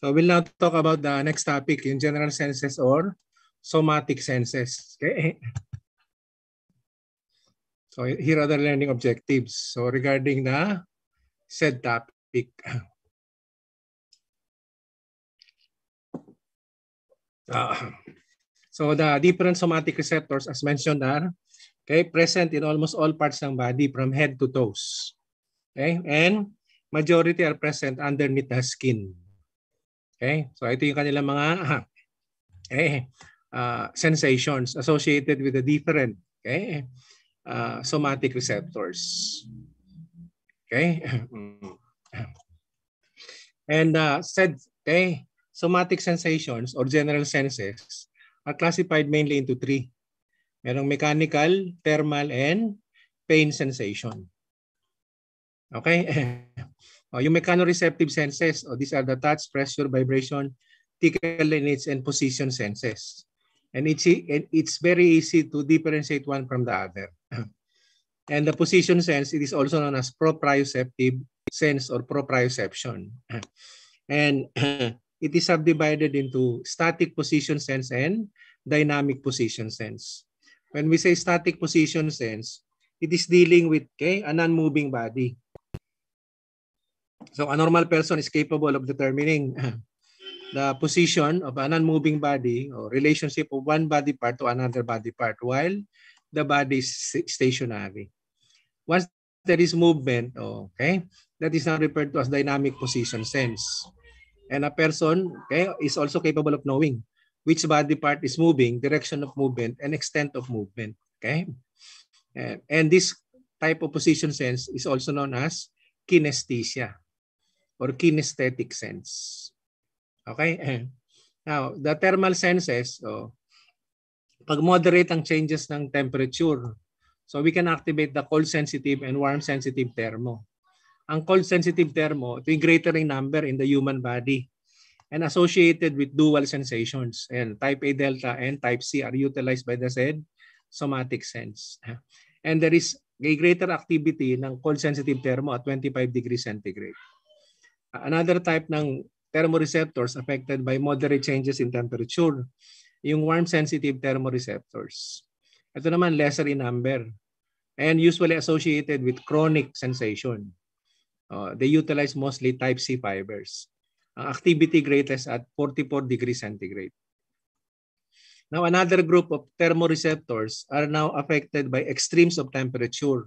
So we'll now talk about the next topic, yung general senses or somatic senses. Okay. So here are the learning objectives. So regarding the said topic. So the different somatic receptors as mentioned are present in almost all parts ng body from head to toes. Okay? And majority are present underneath the skin. Okay? So ito yung kanilang mga sensations associated with the different somatic receptors. Okay? And said somatic sensations or general senses are classified mainly into three. Merong mechanical, thermal, and pain sensation. Okay? Yung mechanoreceptive senses, these are the touch, pressure, vibration, tickle, and position senses. And it's very easy to differentiate one from the other. And the position sense, it is also known as proprioceptive sense or proprioception. And it is subdivided into static position sense and dynamic position sense. When we say static position sense, it is dealing with a non-moving body. So a normal person is capable of determining the position of a non-moving body or relationship of one body part to another body part while the body is stationary. Once there is movement, that is now referred to as dynamic position sense. And a person is also capable of knowing which body part is moving, direction of movement, and extent of movement. Okay? And this type of position sense is also known as kinesthesia or kinesthetic sense. Okay? Now, the thermal senses, pag moderate ang changes ng temperature, so we can activate the cold sensitive and warm sensitive thermo. Ang cold sensitive thermo, ito yung greater in number in the human body and associated with dual sensations. And type A delta and type C are utilized by the said somatic sense. And there is a greater activity ng cold sensitive thermo at 25 degrees centigrade. Another type ng thermoreceptors affected by moderate changes in temperature, yung warm sensitive thermoreceptors. Ito naman lesser in number and usually associated with chronic sensation. They utilize mostly type C fibers. Activity greatest at 44 degrees centigrade. Now, another group of thermoreceptors are now affected by extremes of temperature,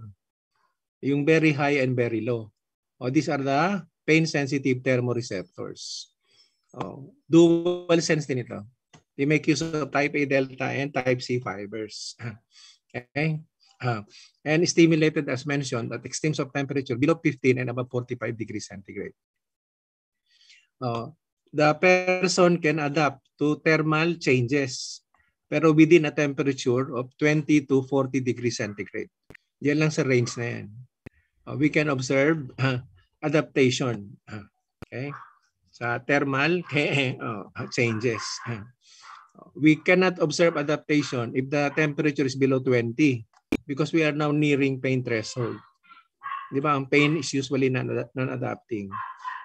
yung very high and very low. These are the pain-sensitive thermoreceptors. Dual sense din ito. They make use of type A delta and type C fibers. Okay? And stimulated as mentioned at extremes of temperature below 15 and above 45 degrees centigrade. The person can adapt to thermal changes pero within a temperature of 20 to 40 degrees centigrade. Yan lang sa range na yan. We can observe adaptation sa thermal changes. We cannot observe adaptation if the temperature is below 20 because we are now nearing pain threshold. Di ba? Ang pain is usually non-adapting.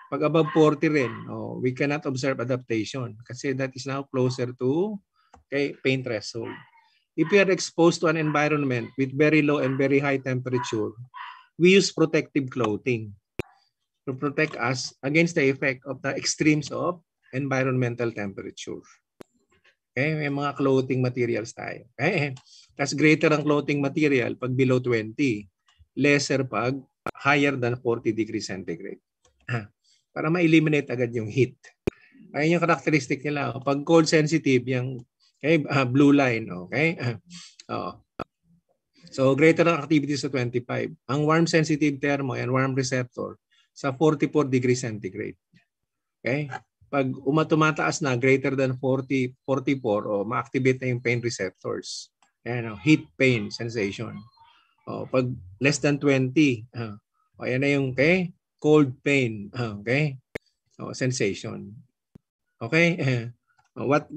Pag above 40 rin, we cannot observe adaptation kasi that is now closer to pain threshold. If we are exposed to an environment with very low and very high temperature, we use protective clothing to protect us against the effect of the extremes of environmental temperature. Okay, may mga clothing materials tayo. Okay? That's greater ang clothing material pag below 20, lesser pag higher than 40 degrees centigrade. Para ma-eliminate agad yung heat. Ayun yung characteristic nila. Pag cold sensitive, yung blue line. Okay? So greater ang activity sa 25. Ang warm sensitive thermo and warm receptor sa 44 degrees centigrade. Okay? Pag tumataas na greater than 40, 44, ma-activate na yung pain receptors. Heat pain sensation. Pag less than 20, ayan na yung cold pain sensation. Okay? What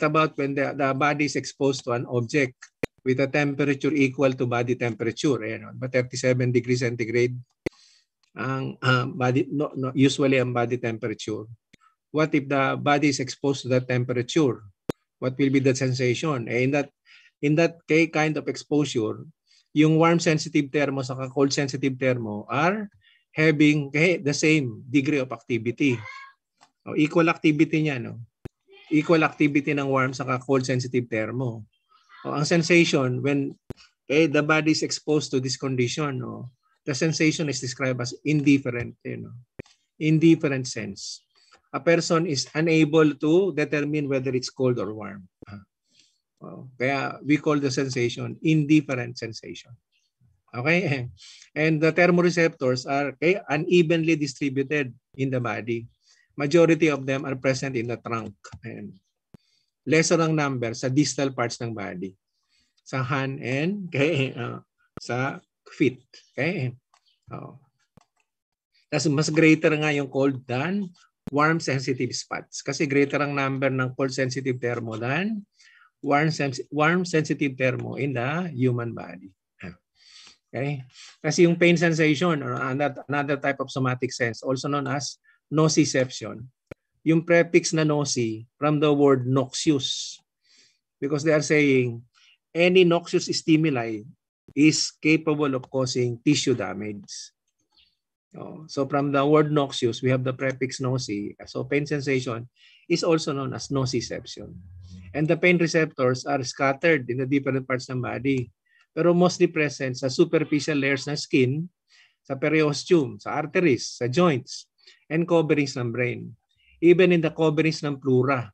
about when the body is exposed to an object with a temperature equal to body temperature? Ayan, 37 degrees centigrade ang body usually ang body temperature. what if the body is exposed to that temperature? What will be the sensation? In that kind of exposure, yung warm sensitive thermo sa cold sensitive thermo are having the same degree of activity. Equal activity niya, no? Equal activity ng warm sa cold sensitive thermo. Ang sensation when the body is exposed to this condition, no? The sensation is described as indifferent, indifferent sense. A person is unable to determine whether it's cold or warm. Kaya we call the sensation indifferent sensation. Okay? And the thermoreceptors are unevenly distributed in the body. Majority of them are present in the trunk. And lesser ang number sa distal parts ng body. Sa hand and sa feet. Okay? Tapos mas greater nga yung cold than warm sensitive spots. Kasi greater ang number ng cold sensitive thermo than warm sensitive thermo in the human body. Okay? Kasi yung pain sensation or another type of somatic sense, also known as nociception. Yung prefix na noci from the word noxious. Because they are saying any noxious stimuli is capable of causing tissue damage. So from the word noxious, we have the prefix noci. So pain sensation is also known as nociception. And the pain receptors are scattered in the different parts ng body. Pero mostly present sa superficial layers ng skin, sa periosteum, sa arteries, sa joints, and coverings ng brain. Even in the coverings ng pleura.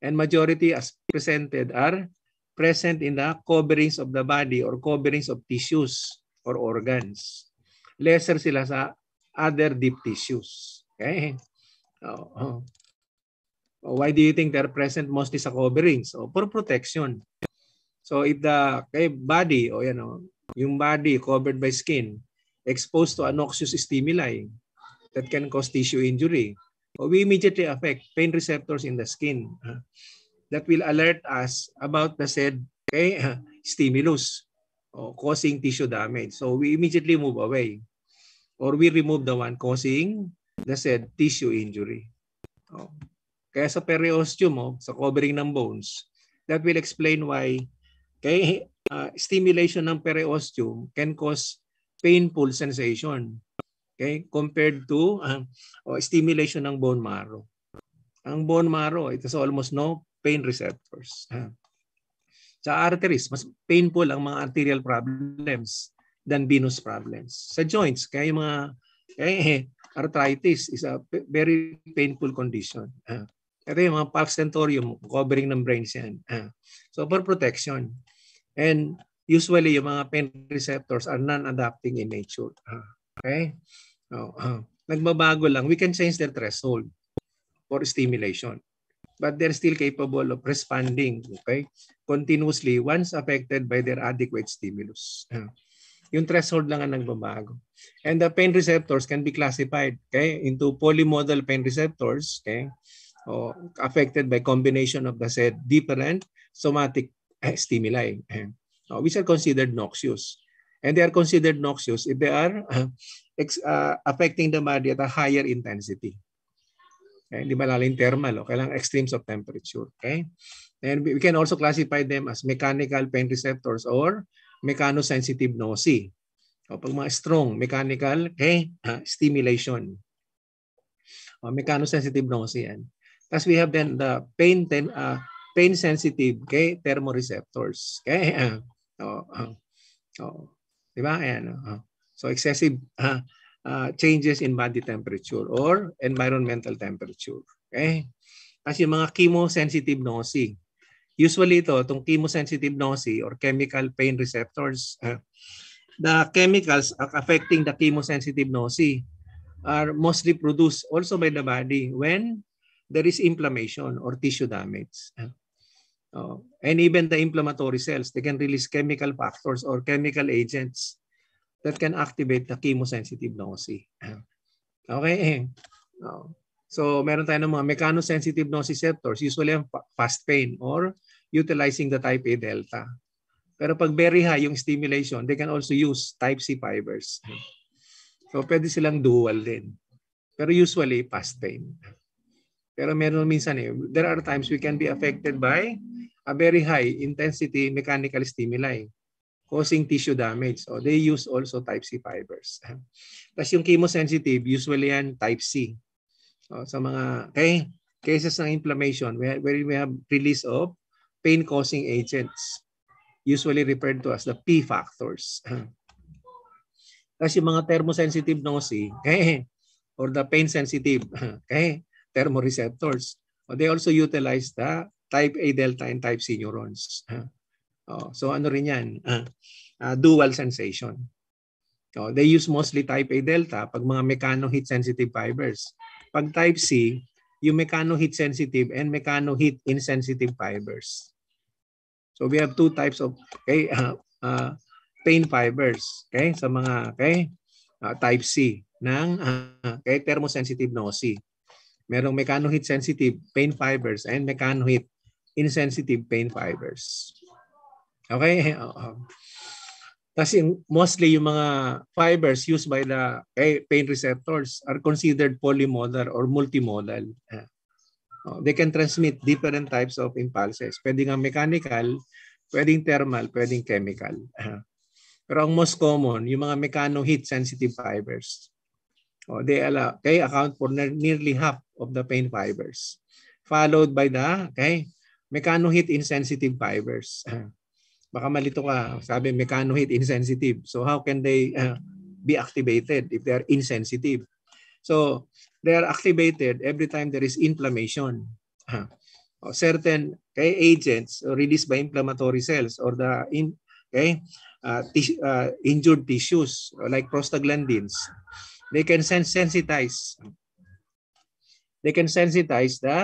And majority as presented are present in the coverings of the body or coverings of tissues or organs. Lesser sila sa other deep tissues. Okay? Why do you think they're present mostly sa coverings? For protection. So if the body, yung body covered by skin, exposed to a noxious stimuli that can cause tissue injury, we immediately affect pain receptors in the skin that will alert us about the said stimulus causing tissue damage. So we immediately move away or we remove the one causing the said tissue injury. Kaya sa periosteum, sa covering ng bones, that will explain why stimulation ng periosteum can cause painful sensation compared to stimulation ng bone marrow. Ang bone marrow, it has almost no pain receptors. Sa arteries, mas painful ang mga arterial problems than venous problems. Sa joints, kaya yung mga arthritis is a very painful condition. Ito yung mga pulse tentorium, covering ng brains yan. So for protection. And usually yung mga pain receptors are non-adapting in nature. Okay? Nagbabago lang. We can change their threshold for stimulation. But they're still capable of responding continuously once affected by their adequate stimulus. Yung threshold lang ang nagbabago. And the pain receptors can be classified into polymodal pain receptors affected by combination of the said different somatic stimuli which are considered noxious. And they are considered noxious if they are affecting the body at a higher intensity. Hindi malaling thermal, kailangan extremes of temperature. And we can also classify them as mechanical pain receptors or mechanosensitive noci. Pag mga strong mechanical stimulation. Mechanosensitive noci yan. Tapos we have then the pain sensitive thermoreceptors. Diba? Ayan. So excessive changes in body temperature or environmental temperature. Kasi yung mga chemosensitive noci. Usually itong chemosensitive noci or chemical pain receptors, the chemicals affecting the chemosensitive noci are mostly produced also by the body when there is inflammation or tissue damage. And even the inflammatory cells, they can release chemical factors or chemical agents that can activate the chemosensitive noci. Okay? So meron tayo ng mga mechanosensitive nociceptors, usually fast pain or utilizing the type A delta. Pero pag very high yung stimulation, they can also use type C fibers. So pwede silang dual din. Pero usually fast pain. Pero meron minsan there are times we can be affected by a very high intensity mechanical stimuli causing tissue damage. So they use also type C fibers. Tapos yung chemosensitive, usually yan type C. Sa mga cases ng inflammation where we have release of pain-causing agents, usually referred to as the P factors. Tapos yung mga thermosensitive nosi, or the pain-sensitive thermoreceptors, they also utilize the type A delta and type C neurons. So ano rin yan? Dual sensation. They use mostly type A delta pag mga mechano-heat sensitive fibers. Pag type C, yung mechano-heat sensitive and mechano-heat insensitive fibers. So we have two types of pain fibers sa mga type C ng thermosensitive nosi. Merong mechano-heat sensitive pain fibers and mechano-heat insensitive pain fibers. Okay? Kasi mostly yung mga fibers used by the pain receptors are considered polymodal or multimodal. They can transmit different types of impulses. Pwedeng nga mechanical, pwedeng thermal, pwedeng chemical. Pero ang most common, yung mga mechano-heat sensitive fibers. They account for nearly half of the pain fibers. Followed by the mechano-heat insensitive fibers. Baka malito ka, sabi mechano-heat insensitive. So how can they be activated if they are insensitive? So they are activated every time there is inflammation. Certain agents released by inflammatory cells or the injured tissues like prostaglandins, they can sensitize the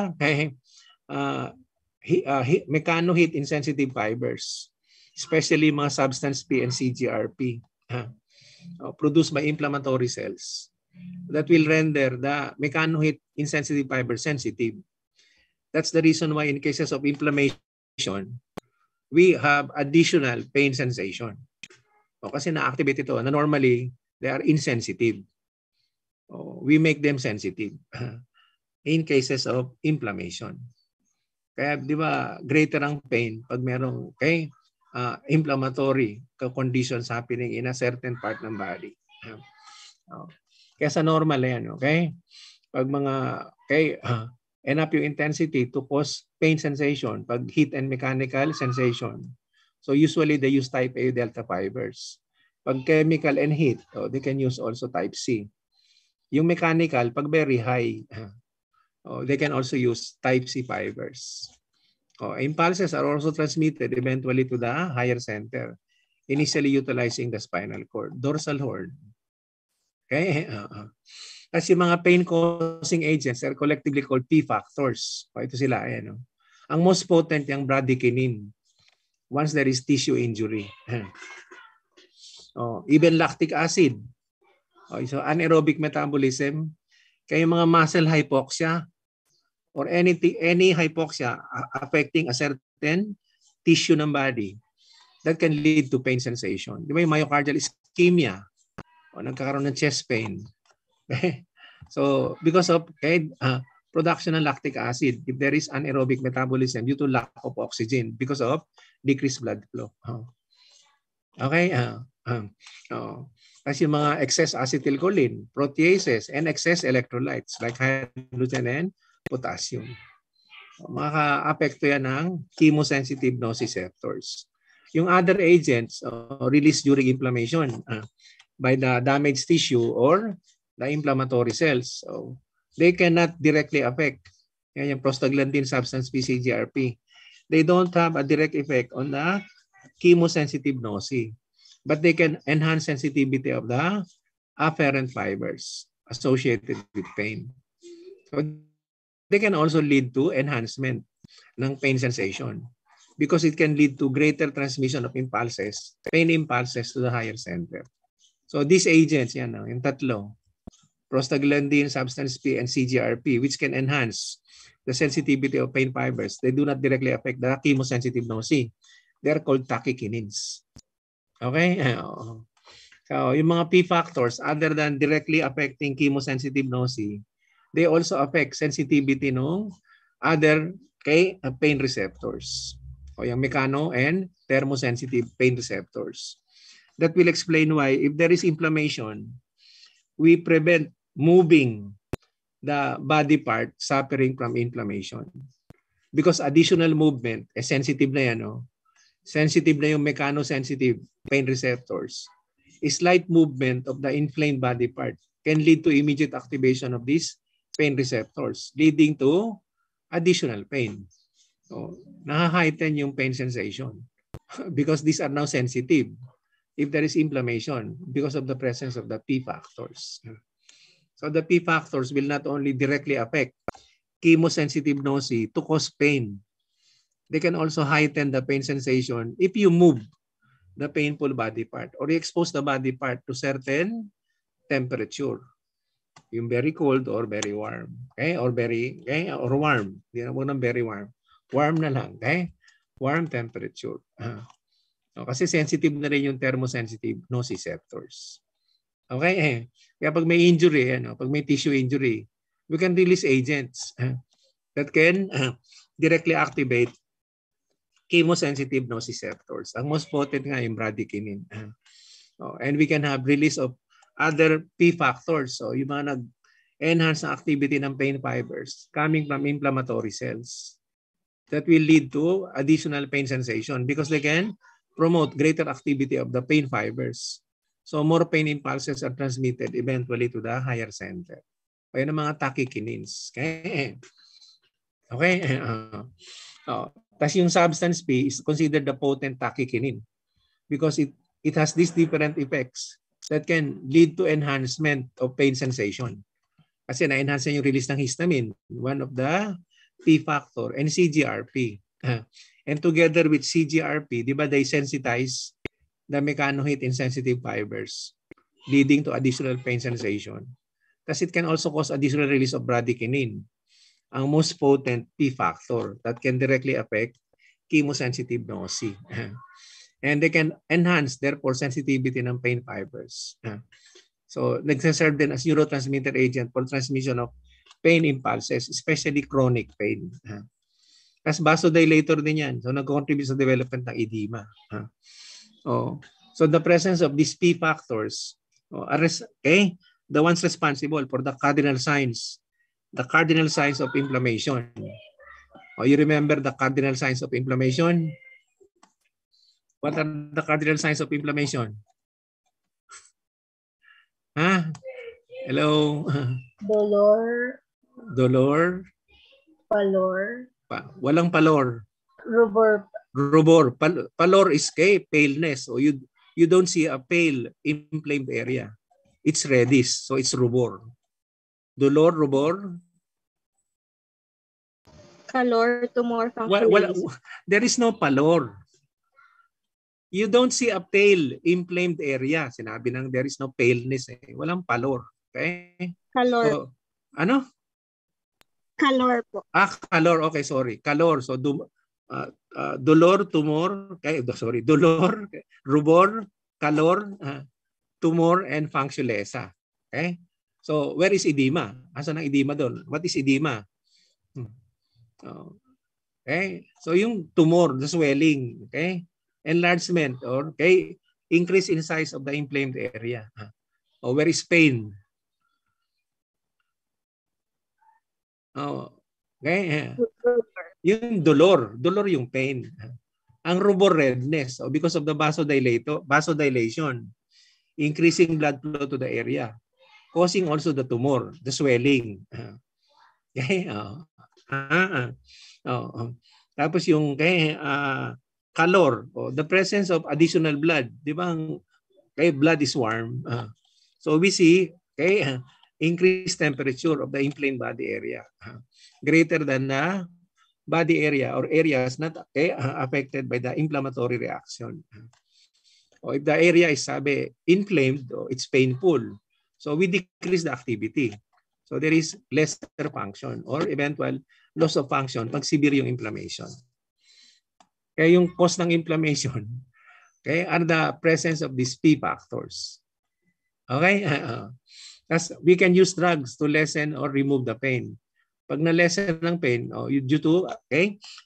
mechano-heat insensitive fibers, especially mga substance P and CGRP produced by inflammatory cells that will render the mechano-heat insensitive fiber sensitive. That's the reason why in cases of inflammation, we have additional pain sensation. Kasi na-activate ito na normally they are insensitive. We make them sensitive in cases of inflammation. Kaya di ba greater ang pain pag merong inflammatory conditions happening in a certain part ng body. Kaya sa normal yan, okay? Pag mga enough yung intensity to cause pain sensation, pag heat and mechanical sensation. So usually they use type A delta fibers. Pag chemical and heat, they can use also type C. Yung mechanical, pag very high, they can also use type C fibers. Impulses are also transmitted eventually to the higher center, initially utilizing the spinal cord, dorsal horn. Okay? Kasi mga pain-causing agents are collectively called P factors. Ito sila. Ang most potent yung bradykinin once there is tissue injury. Even lactic acid. So anaerobic metabolism, kaya mga muscle hypoxia or any hypoxia affecting a certain tissue ng body that can lead to pain sensation. Di ba yung myocardial ischemia o nagkakaroon ng chest pain? So because of production ng lactic acid, if there is anaerobic metabolism due to lack of oxygen because of decreased blood flow. Okay? Kasi yung mga excess acetylcholine, proteases, and excess electrolytes like hydrogen and potassium. Maka-apekto yan ng chemosensitive nociceptors. Yung other agents released during inflammation by the damaged tissue or the inflammatory cells. So they cannot directly affect yung prostaglandin substance PCGRP. They don't have a direct effect on the chemosensitive noci, but they can enhance sensitivity of the afferent fibers associated with pain. So they can also lead to enhancement ng pain sensation because it can lead to greater transmission of impulses, pain impulses to the higher center. So these agents, yan, yung tatlo, prostaglandin, substance P, and CGRP, which can enhance the sensitivity of pain fibers, they do not directly affect the chemosensitive noci. They are called tachykinins. Okay? So yung mga P factors, other than directly affecting chemosensitive noci, they also affect sensitivity ng other pain receptors. O yung mechano and thermosensitive pain receptors. That will explain why if there is inflammation, we prevent moving the body part suffering from inflammation. Because additional movement, sensitive na yan, no? Sensitive na yung mechanosensitive pain receptors. A slight movement of the inflamed body part can lead to immediate activation of these pain receptors, leading to additional pain. So, naha-heighten yung pain sensation because these are now sensitive if there is inflammation because of the presence of the P factors. So the P factors will not only directly affect chemosensitive noci to cause pain, they can also heighten the pain sensation if you move the painful body part or you expose the body part to certain temperature. Yung very cold or very warm. Okay? Or very, okay? Or warm. Hindi na mo ng very warm. Warm na lang. Okay? Warm temperature. Kasi sensitive na rin yung thermosensitive nociceptors. Okay? Kaya pag may injury, pag may tissue injury, we can release agents that can directly activate chemosensitive nociceptors. Ang most potent nga yung bradykinin. And we can have release of other P factors. So yung mga nag-enhance ng activity ng pain fibers coming from inflammatory cells that will lead to additional pain sensation because they can promote greater activity of the pain fibers. So more pain impulses are transmitted eventually to the higher center. Kaya ng mga tachykinins. Okay? Okay? Tapos yung substance P is considered the potent tachykinin because it has these different effects that can lead to enhancement of pain sensation. Kasi na-enhance yung release ng histamine, one of the P factor, and CGRP. And together with CGRP, di ba they sensitize the mechanoheat insensitive fibers, leading to additional pain sensation. Kasi it can also cause additional release of bradykinin, ang most potent P factor that can directly affect chemosensitive noci. And they can enhance, therefore, sensitivity ng pain fibers. So, nagsaserve din as neurotransmitter agent for transmission of pain impulses, especially chronic pain. As vasodilator din yan. So, nag-contribute sa development ng edema. So, the presence of these P factors are the ones responsible for the cardinal signs of inflammation. You remember the cardinal signs of inflammation? What are the cardinal signs of inflammation? Hello? Dolor. Dolor? Palor. Walang palor. Rubor. Rubor. Palor is paleness. So you don't see a pale inflamed area. It's reddish. So it's rubor. Dolor, rubor? Calor, tumor, functionality. There is no palor. You don't see a pale inflamed area. Sinabi nang there is no paleness. Walang palor. Okay? Calor. So, ano? Calor po. Calor. Okay, sorry. Calor. So, dolor, tumor. Dolor, rubor, calor, tumor, and functionalesa. Okay? So, where is edema? Asan ang edema doon? What is edema? Okay? So, yung tumor, the swelling. Okay? Enlargement or increase in size of the inflamed area. Or where is pain? Okay. Yung dolor yung pain. Ang rubor, redness, because of the vasodilation, increasing blood flow to the area, causing also the tumor, the swelling. Okay. Tapos yung calor, the presence of additional blood, di ba? Blood is warm. So we see increased temperature of the inflamed body area greater than the body area or areas not affected by the inflammatory reaction. If the area is inflamed, it's painful. So we decrease the activity. So there is lesser function or eventual loss of function pag severe yung inflammation. Kaya yung cause ng inflammation are the presence of these P factors. Okay? We can use drugs to lessen or remove the pain. Pag na-lessen ng pain, due to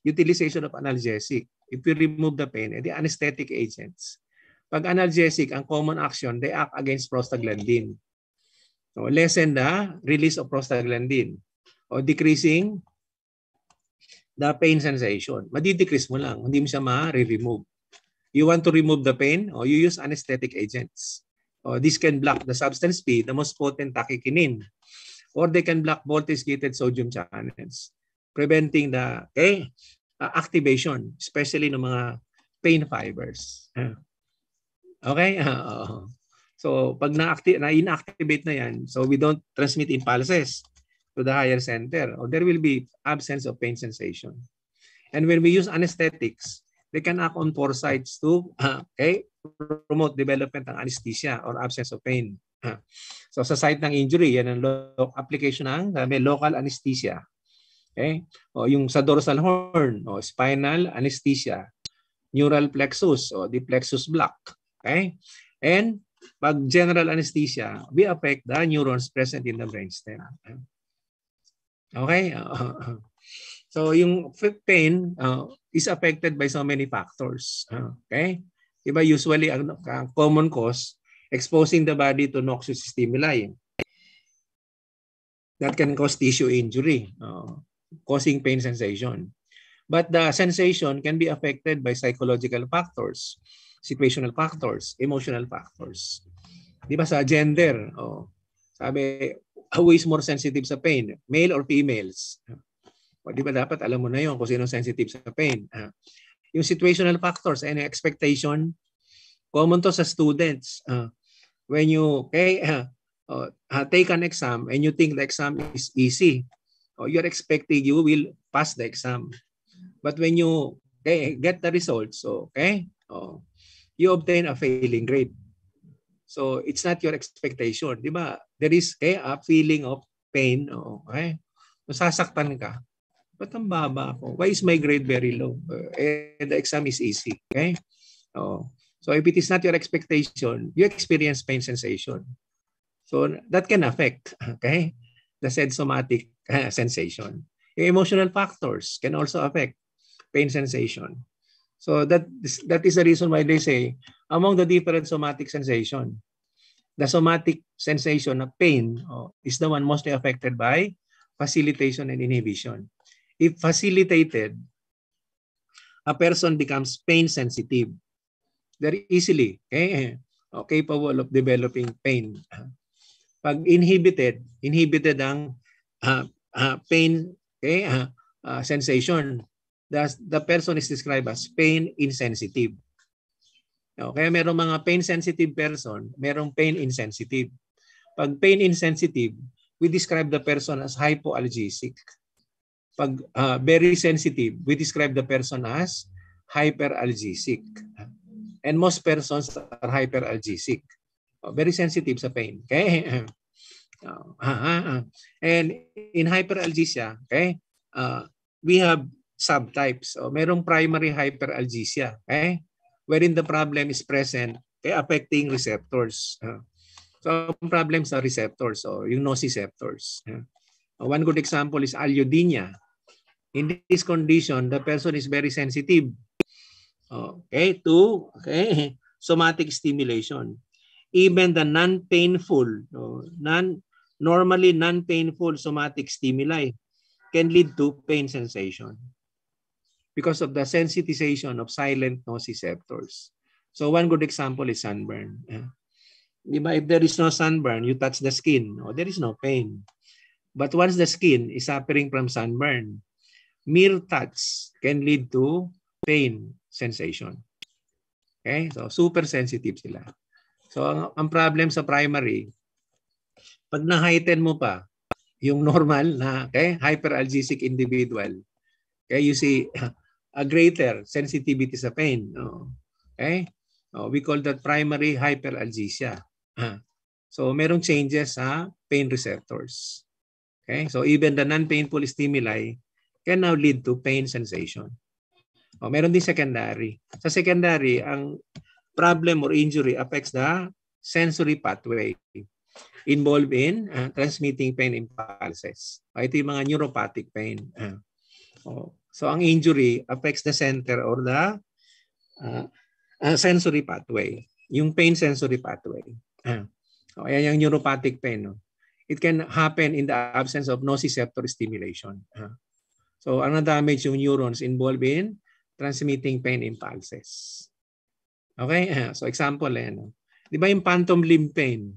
utilization of analgesic, if we remove the pain, the anesthetic agents. Pag analgesic, ang common action, they act against prostaglandin. So, lessen the release of prostaglandin or decreasing the pain sensation. Madi-decrease mo lang, hindi mo siya ma-remove. You want to remove the pain, you use anesthetic agents. This can block the substance P, the most potent tachykinin. Or they can block voltage-gated sodium channels, preventing the activation, especially ng mga pain fibers. Okay? So, pag na-inactivate na yan, so we don't transmit impulses to the higher center, there will be absence of pain sensation. And when we use anesthetics, they can act on 4 sites to promote development ng anesthesia or absence of pain. So sa site ng injury, yan ang application ng local anesthesia. Okay? Yung sa dorsal horn, spinal anesthesia, neural plexus, the plexus block. Okay? And pag general anesthesia, we affect the neurons present in the brainstem. Okay? So yung pain is affected by so many factors. Okay? Diba usually ang common cause, exposing the body to noxious stimuli. That can cause tissue injury, causing pain sensation. But the sensation can be affected by psychological factors, situational factors, emotional factors. Di ba sa gender, sabi, who is more sensitive sa pain? Male or females? Di ba dapat alam mo na yun kung sino sensitive sa pain? Yung situational factors, any expectation, common to sa students. When you take an exam and you think the exam is easy, you're expecting you will pass the exam. But when you get the results, you obtain a failing grade. So it's not your expectation, di ba? There is a feeling of pain. Nasasaktan ka. Ba't ang baba ako? Why is my grade very low? The exam is easy. Okay? So if it is not your expectation, you experience pain sensation. So that can affect the said somatic sensation. Yung emotional factors can also affect pain sensation. So that is the reason why they say among the different somatic sensation, the somatic sensation of pain is the one mostly affected by facilitation and inhibition. If facilitated, a person becomes pain sensitive. Very easily capable of developing pain. Pag inhibited ang pain sensation. The person is described as pain insensitive. Kaya merong mga pain sensitive person, merong pain insensitive. Pag pain insensitive, we describe the person as hypoalgesic. Pag very sensitive, we describe the person as hyperalgesic. And most persons are hyperalgesic. Very sensitive sa pain. Okay? And in hyperalgesia, we have subtypes. Merong primary hyperalgesia, wherein the problem is present, affecting receptors. So, problems are receptors, yung nociceptors. One good example is allodynia. In this condition, the person is very sensitive to somatic stimulation. Even the non-painful, normally non-painful somatic stimuli can lead to pain sensation because of the sensitization of silent nociceptors. So one good example is sunburn. If there is no sunburn, you touch the skin, there is no pain. But once the skin is suffering from sunburn, mere touch can lead to pain sensation. Okay? So super sensitive sila. So ang problem sa primary, pag na-heighten mo pa yung normal na hyperalgesic individual, you see a greater sensitivity sa pain. We call that primary hyperalgesia. So merong changes sa pain receptors. So even the non-painful stimuli can now lead to pain sensation. Meron din secondary. Sa secondary, ang problem or injury affects the sensory pathway. involved in transmitting pain impulses. Ito yung mga neuropathic pain. So ang injury affects the center or the sensory pathway. Yung pain sensory pathway. Ayan yung neuropathic pain. No? It can happen in the absence of nociceptor stimulation. So ang na-damage yung neurons involved in transmitting pain impulses. Okay? So example, di ba yung phantom limb pain?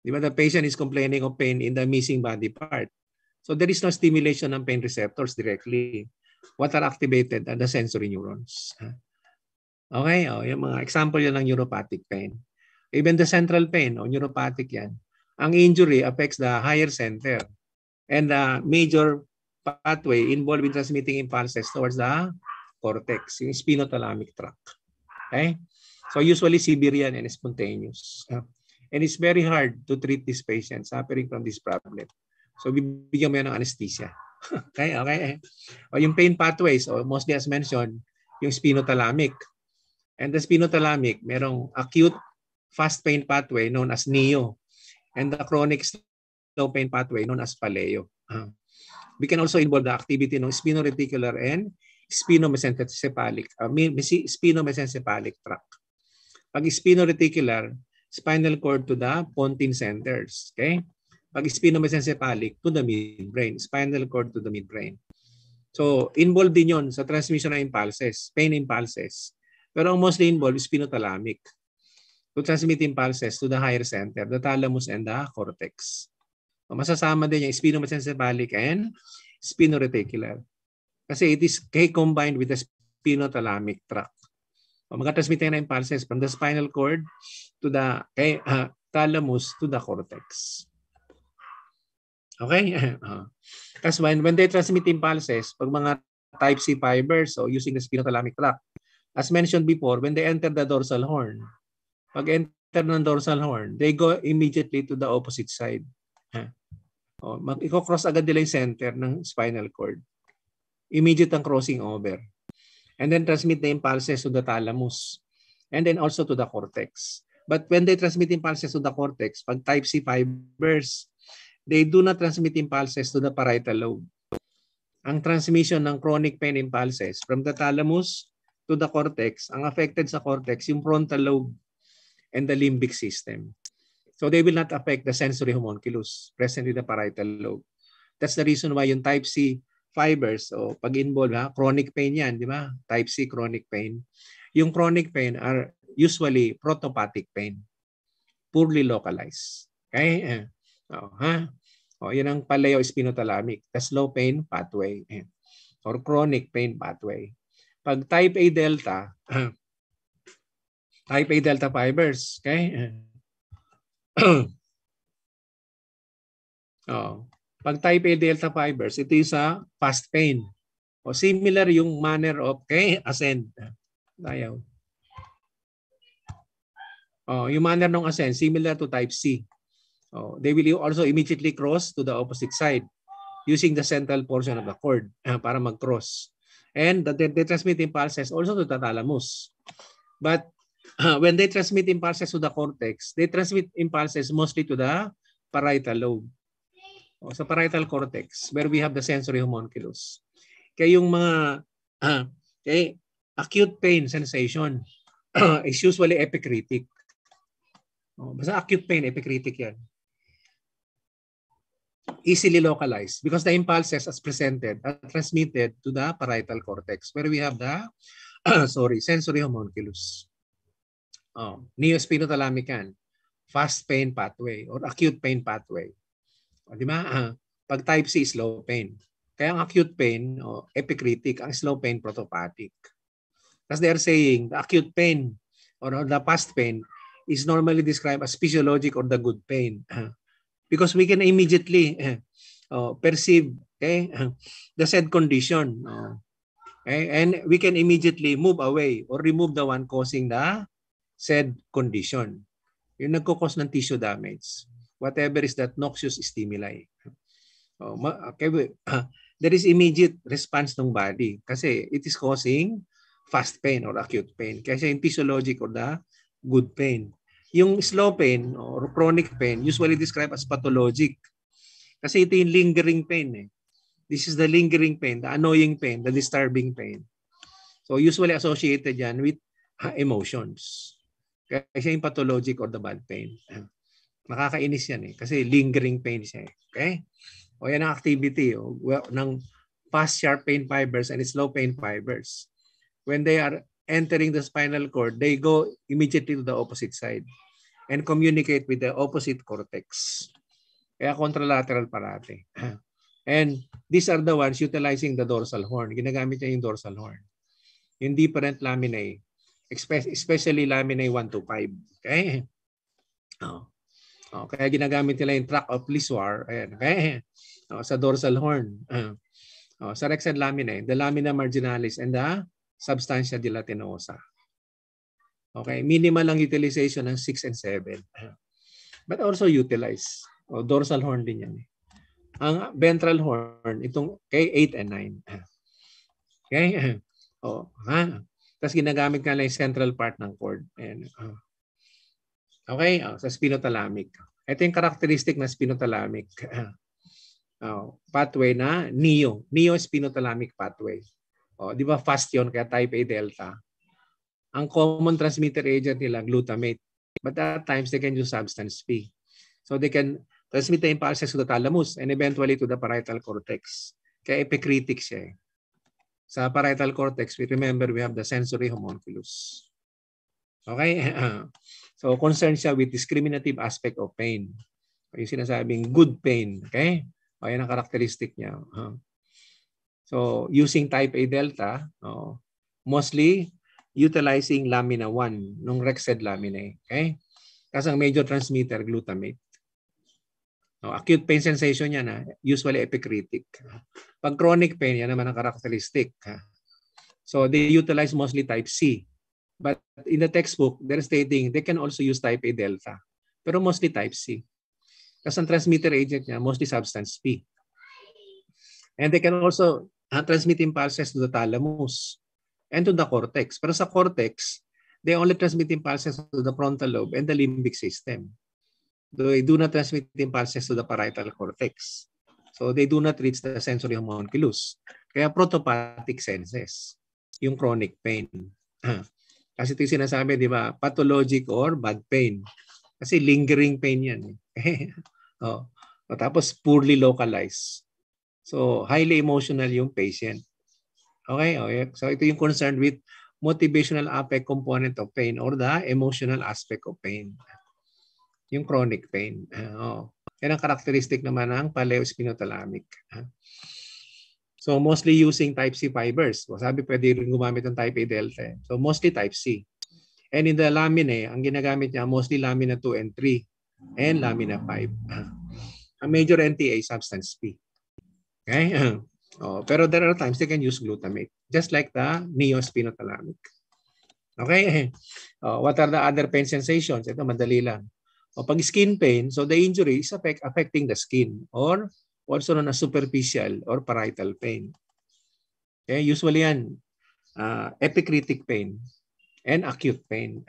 Di ba the patient is complaining of pain in the missing body part. So there is no stimulation ng pain receptors directly. What are activated are the sensory neurons. Okay? Yung mga example yan ng neuropathic pain. Even the central pain, neuropathic yan. Ang injury affects the higher center and the major pathway involved in transmitting impulses towards the cortex, yung spinothalamic tract. Okay? So usually severe yan and spontaneous. And it's very hard to treat these patients suffering from this problem. So bibigyan mo yan ng anesthesia. Okay? O yung pain pathways, mostly as mentioned, yung spinothalamic. And the spinothalamic, merong acute fast pain pathway known as NEO. And the chronic slow pain pathway known as paleo. We can also involve the activity ng spinoreticcular and spinomesencephalic tract. Pag spinoreticcular, spinal cord to the pontine centers. Okay? Pag spinomesencephalic, to the midbrain. Spinal cord to the midbrain. So, involved din yon sa transmission ng impulses, pain impulses. Pero ang mostly involved is spinothalamic to transmit impulses to the higher center, the thalamus and the cortex. So, masasama din yung spinomesencephalic and spinoreticular. Kasi it is combined with the spinothalamic tract. So, mag-transmit na impulses from the spinal cord to the thalamus to the cortex. Okay? That's when they transmit impulses, pag mga type C fibers, so using the spinothalamic tract, as mentioned before, when they enter the dorsal horn, pag enter ng dorsal horn, they go immediately to the opposite side. Iko-cross agad nila yung center ng spinal cord. Immediate ang crossing over. And then transmit the impulses to the thalamus. And then also to the cortex. But when they transmit impulses to the cortex, pag type C fibers, they do not transmit impulses to the parietal lobe. Ang transmission ng chronic pain impulses from the thalamus to the cortex, ang affected sa cortex, yung frontal lobe and the limbic system. So they will not affect the sensory homunculus present in the parietal lobe. That's the reason why yung type C fibers, so pag involved, chronic pain yan, di ba? Type C chronic pain. Yung chronic pain are usually protopathic pain, poorly localized. Okay? Yan ang paleo-spinothalamic, the slow pain pathway or chronic pain pathway. Pag type A delta, type A delta fibers, okay? Pag type A delta fibers, ito yung sa fast pain. O similar yung manner of ascend. Ayaw. Yung manner ng ascend, similar to type C. They will also immediately cross to the opposite side using the central portion of the cord para mag-cross. And they transmit impulses also to the thalamus. But when they transmit impulses to the cortex, they transmit impulses mostly to the parietal lobe. Sa parietal cortex, where we have the sensory homunculus. Kaya yung mga acute pain sensation is usually epicritic. Basta acute pain, epicritic yan. Easily localized because the impulses as presented are transmitted to the parietal cortex where we have the sensory homunculus. Neospinothalamic yan. Fast pain pathway or acute pain pathway. Di ba? Pag type C, slow pain. Kaya ang acute pain, epicritic, ang slow pain, protopathic. As they are saying, the acute pain or the fast pain is normally described as physiologic or the good pain. Because we can immediately perceive the said condition. And we can immediately move away or remove the one causing the said condition. Yung nagkukos ng tissue damage. Whatever is that noxious stimuli. There is immediate response ng body kasi it is causing fast pain or acute pain. Kasi yung physiologic or the good pain. Yung slow pain or chronic pain usually described as pathologic. Kasi ito yung lingering pain eh. This is the lingering pain, the annoying pain, the disturbing pain. So usually associated yan with emotions. Kasi yung pathologic or the bad pain. Nakakainis yan eh. Kasi lingering pain siya eh. Okay? O yan ang activity ng fast sharp pain fibers and slow pain fibers. When they are entering the spinal cord, they go immediately to the opposite side and communicate with the opposite cortex. Kaya contralateral parati. And these are the ones utilizing the dorsal horn. Ginagamit niya yung dorsal horn. Yung different laminae, especially laminae 1 to 5. Okay? Kaya ginagamit nila yung tract of Lissoir. Ayan, okay? Sa dorsal horn. Sa rexed laminae, the lamina marginalis and the substantia gelatinosa. Okay, minimal ang utilization ng 6 and 7. But also utilize. Dorsal horn din yan. Ang ventral horn, itong K8 and 9. Okay? Tapos ginagamit ka lang yung central part ng cord. Ayan. Okay? Sa spinothalamic. Ito yung characteristic na spinothalamic pathway na neo-spinothalamic pathway. Di ba fast yun, kaya type A delta. Ang common transmitter agent nila, glutamate. But at times, they can use substance P. So they can transmit the impulses to the thalamus and eventually to the parietal cortex. Kaya epicretic siya eh. Sa parietal cortex, remember we have the sensory homunculus. Okay? So concerned siya with discriminative aspect of pain. Yung sinasabing good pain. Okay? Yan ang karakteristik niya. So using type A delta, mostly utilizing lamina 1 ng rexed laminae. Okay? Kasi ang major transmitter, glutamate. Acute pain sensation niya na usually epicretic. Pag chronic pain, yan naman ang karakteristik. So they utilize mostly type C. But in the textbook, they're stating they can also use type A delta. Pero mostly type C. Kasi ang transmitter agent niya, mostly substance P. And they can also transmit impulses to the thalamus and to the cortex. Pero sa cortex, they only transmit impulses to the frontal lobe and the limbic system. They do not transmit impulses to the parietal cortex. So they do not reach the sensory homunculus. Kaya protopathic senses, yung chronic pain. Kasi ito yung sinasabi, di ba, pathologic or bad pain. Kasi lingering pain yan. Tapos poorly localized. So highly emotional yung patient. Okay? So ito yung concerned with motivational affect component of pain or the emotional aspect of pain. Yung chronic pain. Yan ang karakteristik naman ng paleospinothalamic. So mostly using type C fibers. Sabi pwede rin gumamit ng type A delta. So mostly type C. And in the laminae, ang ginagamit niya mostly lamina 2 and 3 and lamina 5. Ang major NTA substance P. Okay? Pero there are times they can use glutamate. Just like the neo-spinothalamic. Okay? What are the other pain sensations? Ito madali lang. Pag skin pain, so the injury is affecting the skin or also known as superficial or parietal pain. Okay? Usually yan, epicretic pain and acute pain.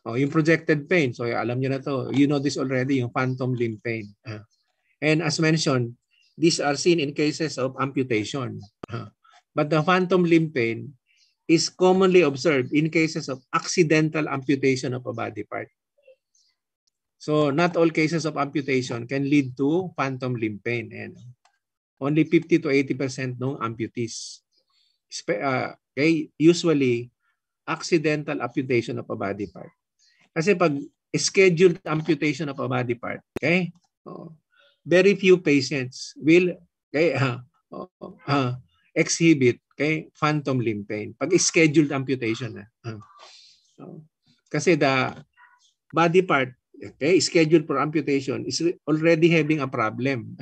Yung projected pain, so alam nyo na to, you know this already, yung phantom limb pain. And as mentioned, these are seen in cases of amputation. But the phantom limb pain is commonly observed in cases of accidental amputation of a body part. So not all cases of amputation can lead to phantom limb pain. And only 50 to 80% ng amputees. Okay, usually accidental amputation of a body part. Kasi pag scheduled amputation of a body part, okay, very few patients will exhibit phantom limb pain. Pag scheduled amputation. Kasi the body part scheduled for amputation is already having a problem.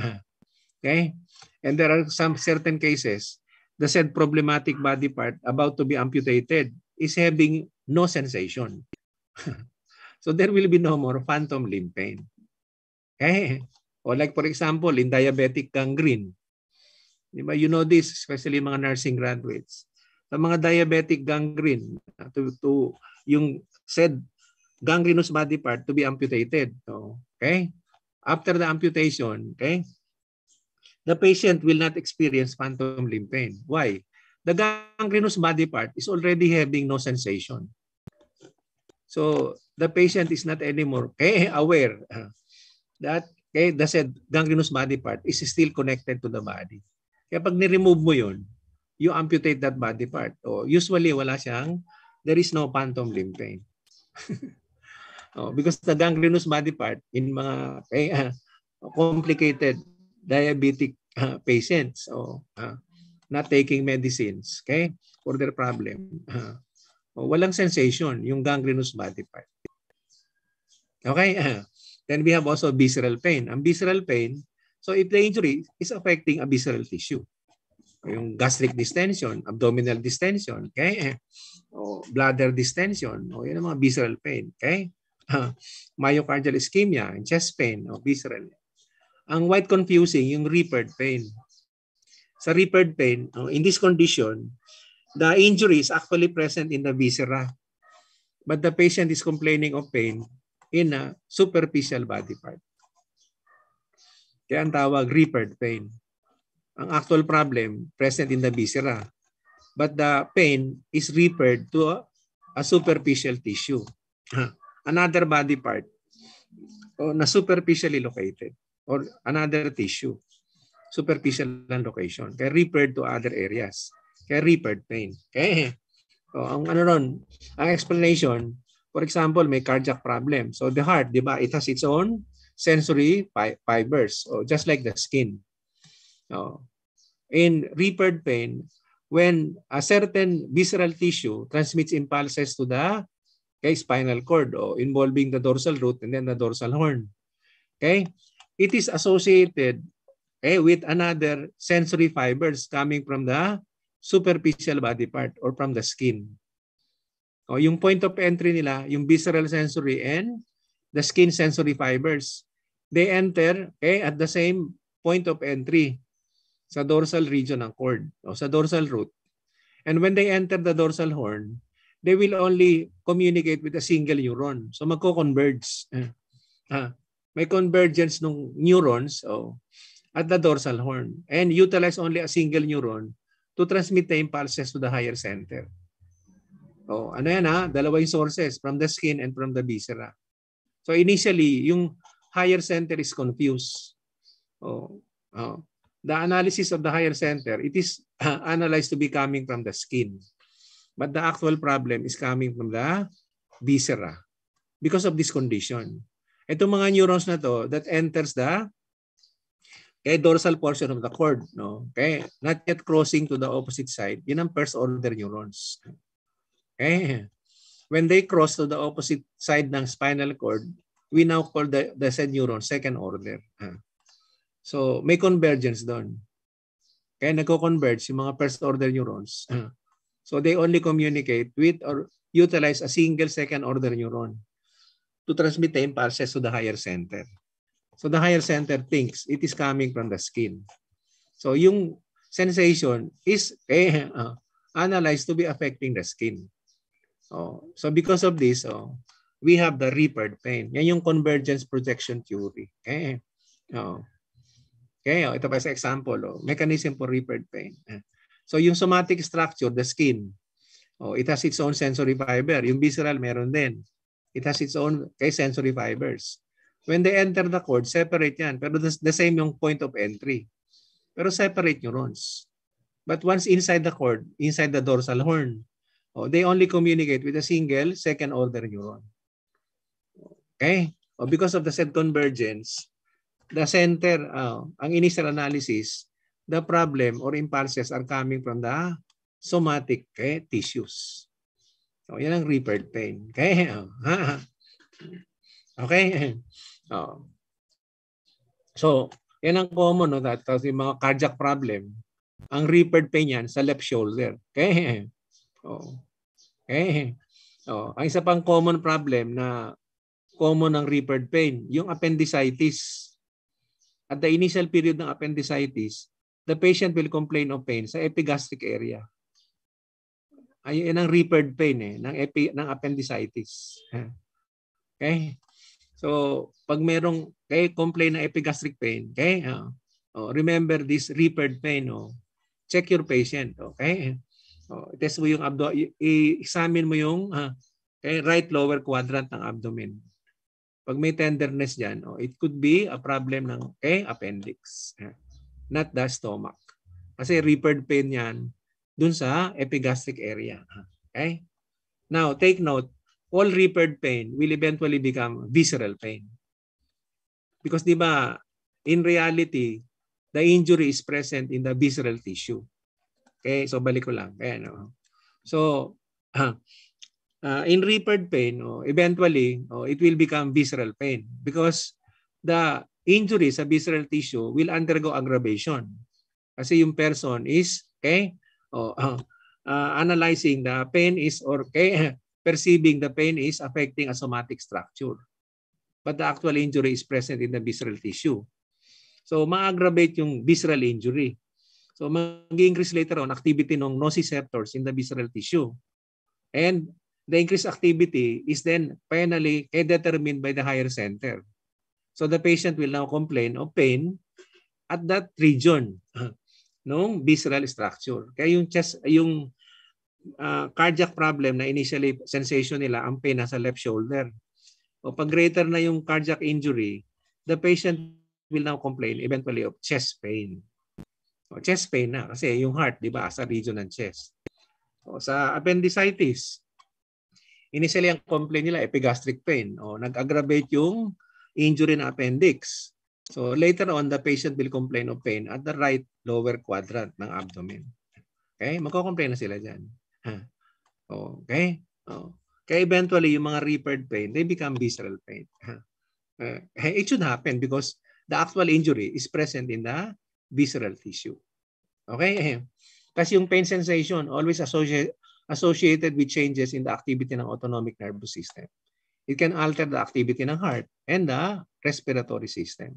Okay? And there are some certain cases, the said problematic body part about to be amputated is having no sensation. So there will be no more phantom limb pain. Okay? Or like for example, in diabetic gangrene. Diba? You know this, especially mga nursing graduates. Sa mga diabetic gangrene, yung said gangrenous body part to be amputated. So, okay? After the amputation, okay, the patient will not experience phantom limb pain. Why? The gangrenous body part is already having no sensation. So the patient is not anymore aware that the said gangrenous body part is still connected to the body. Kaya pag ni-remove mo yun, you amputate that body part. Usually there is no phantom limb pain. Because the gangrenous body part in mga complicated diabetic patients not taking medicines, okay, for their problem. Walang sensation yung gangrenous body part. Okay? Then we have also visceral pain. Ang visceral pain, so if the injury is affecting a visceral tissue, yung gastric distension, abdominal distension, okay? Bladder distension, yun ang mga visceral pain, okay? Myocardial ischemia, chest pain, visceral. Ang white confusing, yung referred pain. Sa referred pain, in this condition, the injury is actually present in the viscera, but the patient is complaining of pain in a superficial body part. Kaya ang tawag referred pain. Ang actual problem present in the viscera, but the pain is referred to a superficial tissue. Another body part na superficially located or another tissue. Superficial location. Kaya referred to other areas. Kaya referred pain. Okay? So, ang explanation, for example, may cardiac problem. So the heart, di ba, it has its own sensory fibers, just like the skin. In referred pain, when a certain visceral tissue transmits impulses to the spinal cord involving the dorsal root and then the dorsal horn, okay, it is associated with another sensory fibers coming from the superficial body part or from the skin. Yung point of entry nila, yung visceral sensory and the skin sensory fibers, they enter at the same point of entry sa dorsal region ng cord o sa dorsal root. And when they enter the dorsal horn, they will only communicate with a single neuron. So magko-converge. May convergence ng neurons at the dorsal horn and utilize only a single neuron to transmit the impulses to the higher center. Ano yan dalawa yung sources, from the skin and from the viscera. So initially, yung higher center is confused. The analysis of the higher center, it is analyzed to be coming from the skin. But the actual problem is coming from the viscera because of this condition. Itong mga neurons na to that enters the dorsal portion of the cord, okay, not yet crossing to the opposite side, yun ang first order neurons. Okay. When they cross to the opposite side ng spinal cord, we now call the said neuron second order. So may convergence doon. Kaya nagko-converge yung mga first order neurons. So they only communicate with or utilize a single second order neuron to transmit the impulses to the higher center. So the higher center thinks it is coming from the skin. So yung sensation is analyzed to be affecting the skin. So because of this, we have the referred pain. Yan yung convergence projection theory. Okay, ito pa sa example, mechanism for referred pain. So yung somatic structure, the skin, it has its own sensory fiber. Yung visceral meron din. It has its own sensory fibers. When they enter the cord, separate yan. Pero the same yung point of entry. Pero separate neurons. But once inside the cord, inside the dorsal horn, they only communicate with a single second order neuron. Okay? Because of the said convergence, the center, ang initial analysis, the problem or impulses are coming from the somatic tissues. So, yan ang referred pain. Okay? Okay? So, yan ang common, that yung mga cardiac problem, ang referred pain yan sa left shoulder. Okay? Okay. Ang isa pang common problem na common ng referred pain, yung appendicitis. At the initial period ng appendicitis, the patient will complain of pain sa epigastric area. Ayun ang referred pain ng appendicitis. Okay? So, pag merong complain ng epigastric pain, okay? Remember this referred pain, check your patient, okay? Test mo yung i-examine mo yung right lower quadrant ng abdomen. Pag may tenderness diyan, it could be a problem ng appendix, not the stomach. Kasi referred pain yan dun sa epigastric area. Okay? Now, take note, all referred pain will eventually become visceral pain. Because di ba, in reality, the injury is present in the visceral tissue. Okay, so balik ko lang. Ayan, so, in referred pain, eventually, it will become visceral pain because the injury sa visceral tissue will undergo aggravation. Kasi yung person is analyzing the pain is perceiving the pain is affecting a somatic structure. But the actual injury is present in the visceral tissue. So, ma-aggravate yung visceral injury. So, mag-increase later on activity ng nociceptors in the visceral tissue. And the increased activity is then finally determined by the higher center. So, the patient will now complain of pain at that region ng visceral structure. Kaya yung chest, yung cardiac problem na initially sensation nila, ang pain nasa left shoulder. O pag greater na yung cardiac injury, the patient will now complain eventually of chest pain. O chest pain na kasi yung heart, di ba, sa region ng chest. O sa appendicitis, initially ang complaint nila epigastric pain. O nag-aggravate yung injury ng appendix. So later on, the patient will complain of pain at the right lower quadrant ng abdomen. Okay? Magko-complain na sila dyan. Okay? Kaya eventually, yung mga referred pain, they become visceral pain. It should happen because the actual injury is present in the visceral tissue. Okay? Kasi yung pain sensation always associated with changes in the activity ng autonomic nervous system. It can alter the activity ng heart and the respiratory system.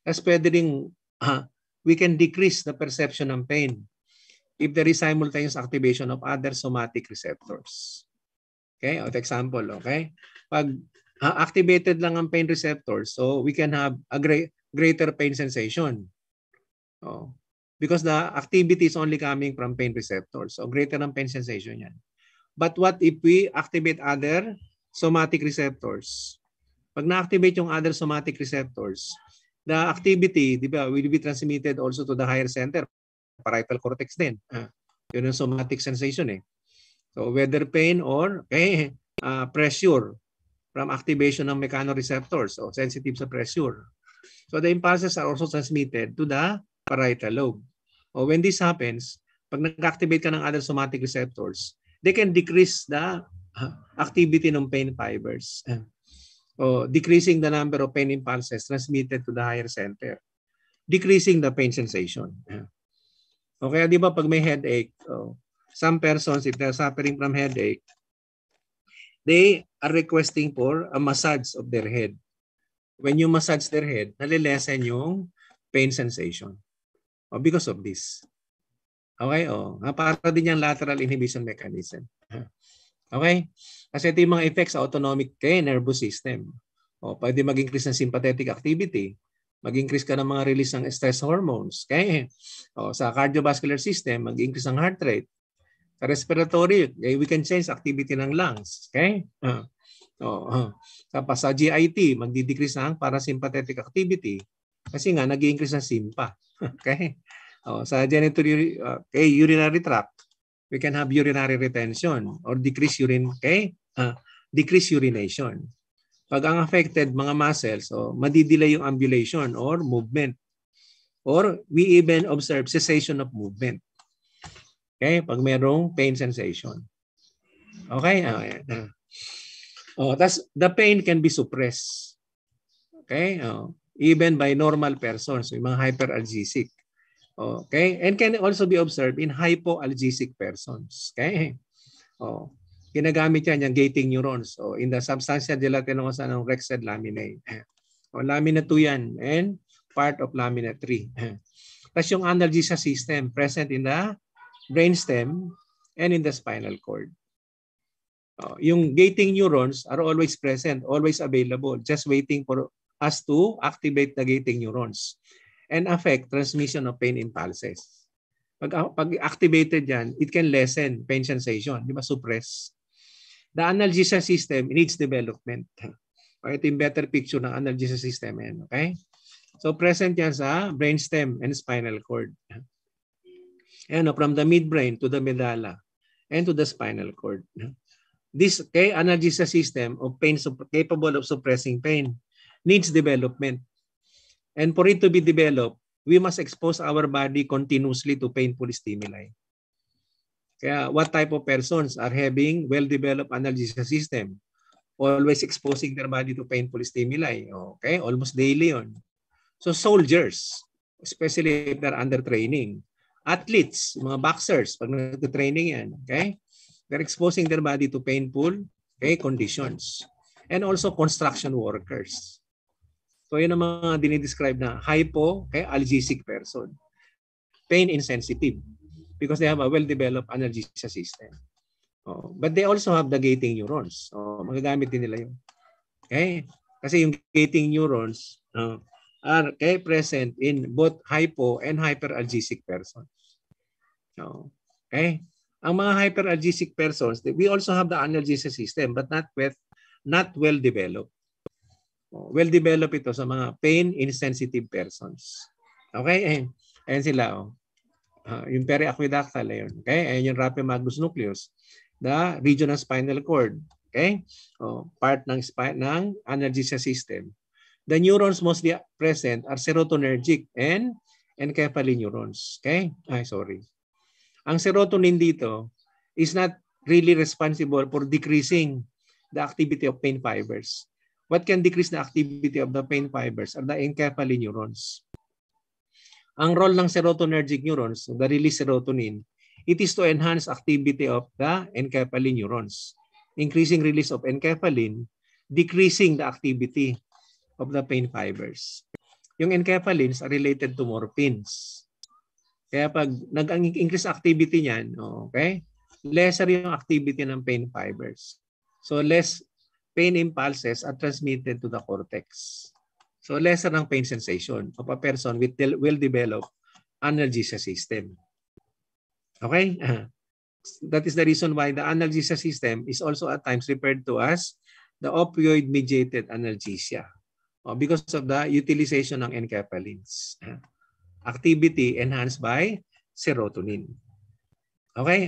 As pwede rin, we can decrease the perception ng pain if there is simultaneous activation of other somatic receptors. Okay, example, okay? Pag activated lang ang pain receptors, so we can have a greater pain sensation. Because the activity is only coming from pain receptors. So greater ang pain sensation yan. But what if we activate other somatic receptors? Pag na-activate yung other somatic receptors, the activity, di ba, will be transmitted also to the higher center, parietal cortex din. Yun yung somatic sensation eh. So whether pain or pressure from activation ng mechanoreceptors, so sensitive sa pressure. So the impulses are also transmitted to the parietal lobe. When this happens, pag nag-activate ka ng other somatic receptors, they can decrease the activity ng pain fibers. Decreasing the number of pain impulses transmitted to the higher center. Decreasing the pain sensation. Okay, di ba pag may headache, some persons, if they're suffering from headache, they are requesting for a massage of their head. When you massage their head, nalilesen yung pain sensation. Because of this. Okay? Para din yung lateral inhibition mechanism. Okay? Kasi ito yung mga effects sa autonomic nervous system. Pwede mag-increase ng sympathetic activity. Mag-increase ka ng mga release ng stress hormones. Okay? Sa cardiovascular system, mag-increase ng heart rate. Sa respiratory, we can change activity ng lungs. Okay? Sa GIT, magdi-decrease ng parasympathetic activity. Kasi nga, nag-increase ng simpa. Okay? Sa genitourinary urinary tract, we can have urinary retention or decrease decrease urination. Pag ang affected mga muscles, madidelay yung ambulation or movement. Or we even observe cessation of movement. Okay? Pag mayroong pain sensation. Okay? The pain can be suppressed. Okay? Even by normal persons, yung mga hyperalgesic. Okay? And can also be observed in hypoalgesic persons. Okay? Ginagamit yan yung gating neurons in the substantia gelatinosa ng Rexed laminae. Lamina 2 yan and part of lamina 3. Tapos yung analgesia system present in the brainstem and in the spinal cord. Yung gating neurons are always present, always available, just waiting for us to activate the gating neurons and affect transmission of pain impulses. Pag activated yan, it can lessen pain sensation, di ba? Suppress. The analgesia system needs development. Ito yung better picture ng analgesia system. Yan, okay? So present yan sa brainstem and spinal cord. Ayan, from the midbrain to the medulla and to the spinal cord. This analgesia system of pain capable of suppressing pain needs development. And for it to be developed, we must expose our body continuously to painful stimuli. Kaya what type of persons are having well-developed analgesia system? Always exposing their body to painful stimuli. Okay, almost daily on. So soldiers, especially if they're under training. Athletes, mga boxers, pag nag-training yan, okay? They're exposing their body to painful conditions. And also construction workers. So yun ang mga dinidescribe na hypoalgesic person. Pain insensitive because they have a well-developed analgesia system. But they also have the gating neurons. Magagamit din nila yun. Okay? Kasi yung gating neurons are present in both hypo and hyperalgesic persons. Okay? Ang mga hyperalgesic persons, we also have the analgesia system but not well developed. Well developed ito sa mga pain insensitive persons. Okay? Ayan sila. Yung periaqueductal yun. Okay? Ayan yung rapimagnus nucleus. The regional spinal cord. Okay? Part ng analgesia system. The neurons mostly present are serotonergic and encephalin neurons. Okay? Sorry. Ang serotonin dito is not really responsible for decreasing the activity of pain fibers. What can decrease the activity of the pain fibers are the encephalin neurons. Ang role ng serotonergic neurons, the release serotonin, it is to enhance activity of the encephalin neurons. Increasing release of encephalin, decreasing the activity of the pain fibers. Yung encaphalins are related to morphines. Kaya pag nag-increase activity niyan, okay, lesser yung activity ng pain fibers. So less pain impulses are transmitted to the cortex. So lesser ng pain sensation of a person with well-developed analgesia system. Okay? That is the reason why the analgesia system is also at times referred to as the opioid-mediated analgesia because of the utilization ng encaphalins. Activity enhanced by serotonin. Okay?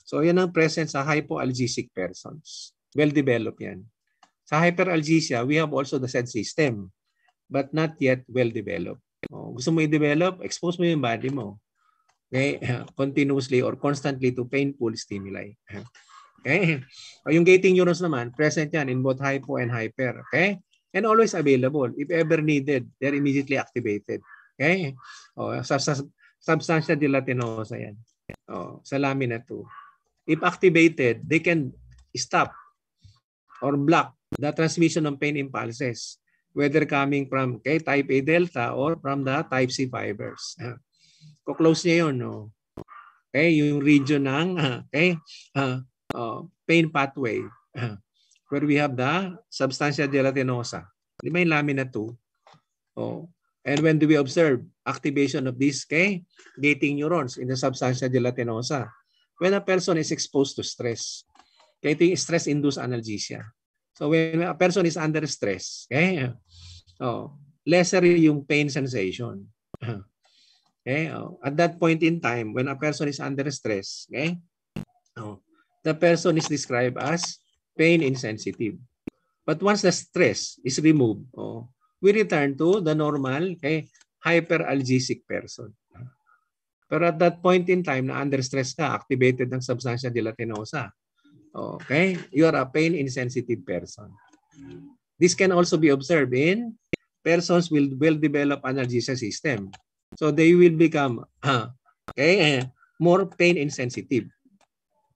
So yan ang present sa hypoalgesic persons. Well-developed yan. Sa hyperalgesia, we have also the said system but not yet well-developed. Gusto mo i-develop, expose mo yung body mo. Okay? Continuously or constantly to painful stimuli. Okay? Yung gating neurons naman, present yan in both hypo and hyper. Okay? And always available. If ever needed, they're immediately activated. Okay? Substantia gelatinosa yan. Sa lamina 2. If activated, they can stop or block the transmission of pain impulses, whether coming from type A delta or from the type C fibers. Ko-close niya yun. Okay? Yung region ng pain pathway where we have the substantia gelatinosa. Di ba yung lamina 2? And when do we observe activation of these gating neurons in the substantia gelatinosa? When a person is exposed to stress. Kaya ito yung stress-induced analgesia. So when a person is under stress, lesser yung pain sensation. At that point in time, when a person is under stress, the person is described as pain insensitive. But once the stress is removed, we return to the normal hyperalgesic person. Pero at that point in time na under stress ka, activated ng substantia gelatinosa. Okay? You are a pain insensitive person. This can also be observed in persons with well-developed analgesia system. So they will become more pain insensitive.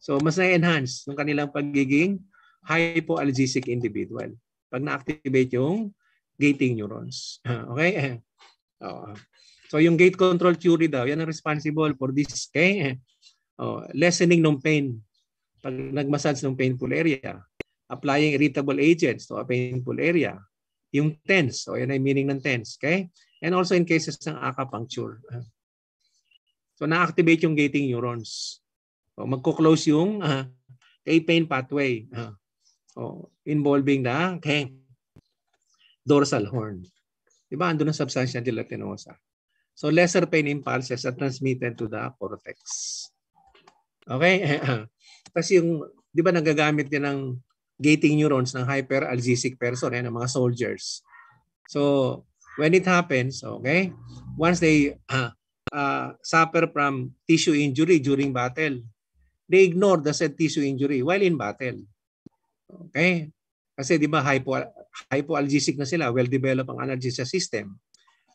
So mas na-enhance yung kanilang pagiging hypoalgesic individual pag na-activate yung gating neurons. Okay? So yung gate control theory daw, yan ang responsible for this lessening ng pain Pag nag-massage ng painful area, applying irritable agents to a painful area, yung TENS, so yan ay meaning ng TENS, okay? And also in cases ng acupuncture. So na-activate yung gating neurons. So magko-close yung pain pathway involving the dorsal horn. Diba? Andun ang substantia gelatinosa. So lesser pain impulses are transmitted to the cortex. Okay? Kasi yung, di ba nagagamit din ng gating neurons ng hyperalgesic person, ng mga soldiers. So when it happens, okay, once they suffer from tissue injury during battle, they ignore the said tissue injury while in battle. Okay? Kasi di ba hypoalgesic na sila, well-developed ang analgesia system.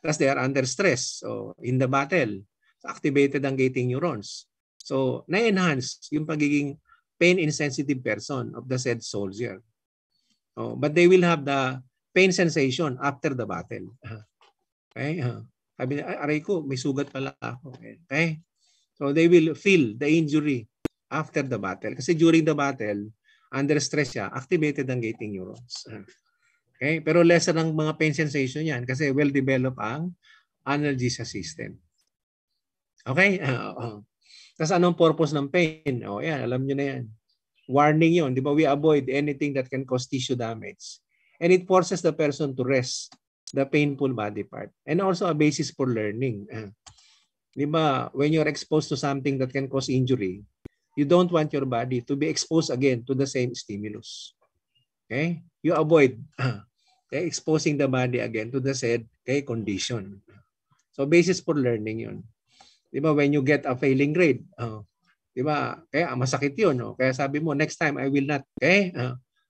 Plus they are under stress. So in the battle, activated ang gating neurons. So na-enhance yung pagiging pain-insensitive person of the said soldier. But they will have the pain sensation after the battle. Okay? Sabi niya, aray ko, may sugat pala ako. Okay? So they will feel the injury after the battle. Kasi during the battle, under stress siya, activated ang gating neurons. Okay? Pero lesser ang mga pain sensation yan kasi well-developed ang analgesia system. Okay? Tapos anong purpose ng pain? Yan, alam nyo na yan. Warning yun. Di ba? We avoid anything that can cause tissue damage. And it forces the person to rest the painful body part. And also a basis for learning. Di ba? When you're exposed to something that can cause injury, you don't want your body to be exposed again to the same stimulus. Okay? You avoid exposing the body again to the said condition. So basis for learning yun. Di ba? When you get a failing grade, di ba? Kaya masakit yun. Kaya sabi mo, next time I will not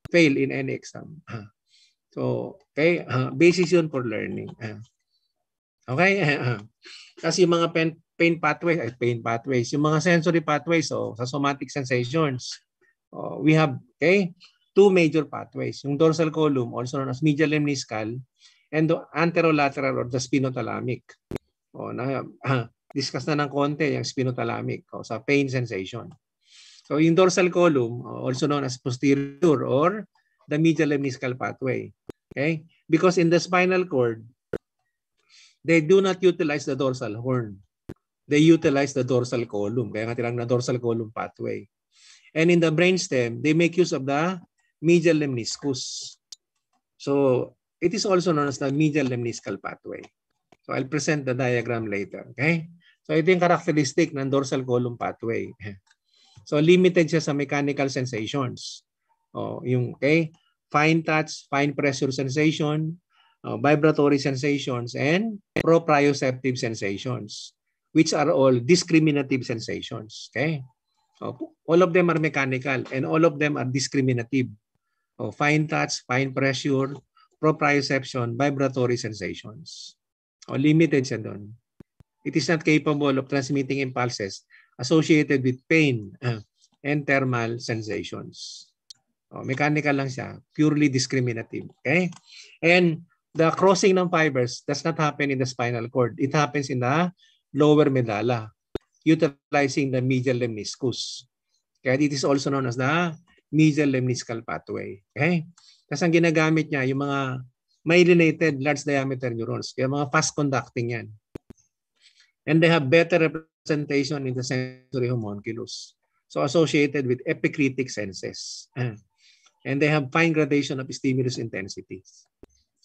fail in any exam. So, basis yun for learning. Okay? Kasi yung mga pain pathways, yung mga sensory pathways, sa somatic sensations, we have two major pathways. Yung dorsal column, also known as medial lemniscal, and the anterolateral or the spinothalamic. Discuss na ng konti yung spinothalamic sa pain sensation. So yung dorsal column, also known as posterior or the medial lemniscal pathway. Okay? Because in the spinal cord, they do not utilize the dorsal horn. They utilize the dorsal column. Kaya nga tinawag na dorsal column pathway. And in the brainstem, they make use of the medial lemniscus. So it is also known as the medial lemniscal pathway. So I'll present the diagram later. Okay? So ito yung characteristic ng dorsal column pathway. So limited siya sa mechanical sensations. Yung fine touch, fine pressure sensation, vibratory sensations, and proprioceptive sensations, which are all discriminative sensations. Okay? All of them are mechanical and all of them are discriminative. Fine touch, fine pressure, proprioception, vibratory sensations. Limited siya doon. It is not capable of transmitting impulses associated with pain and thermal sensations. Mechanical lang siya, purely discriminative. Okay? And the crossing ng fibers does not happen in the spinal cord. It happens in the lower medulla, utilizing the medial lemniscus. Kaya it is also known as the medial lemniscal pathway. Okay? Kasi ang ginagamit niya, yung mga myelinated large diameter neurons. Kaya mga fast conducting yan. And they have better representation in the sensory homunculus. So associated with epicritic senses. And they have fine gradation of stimulus intensity.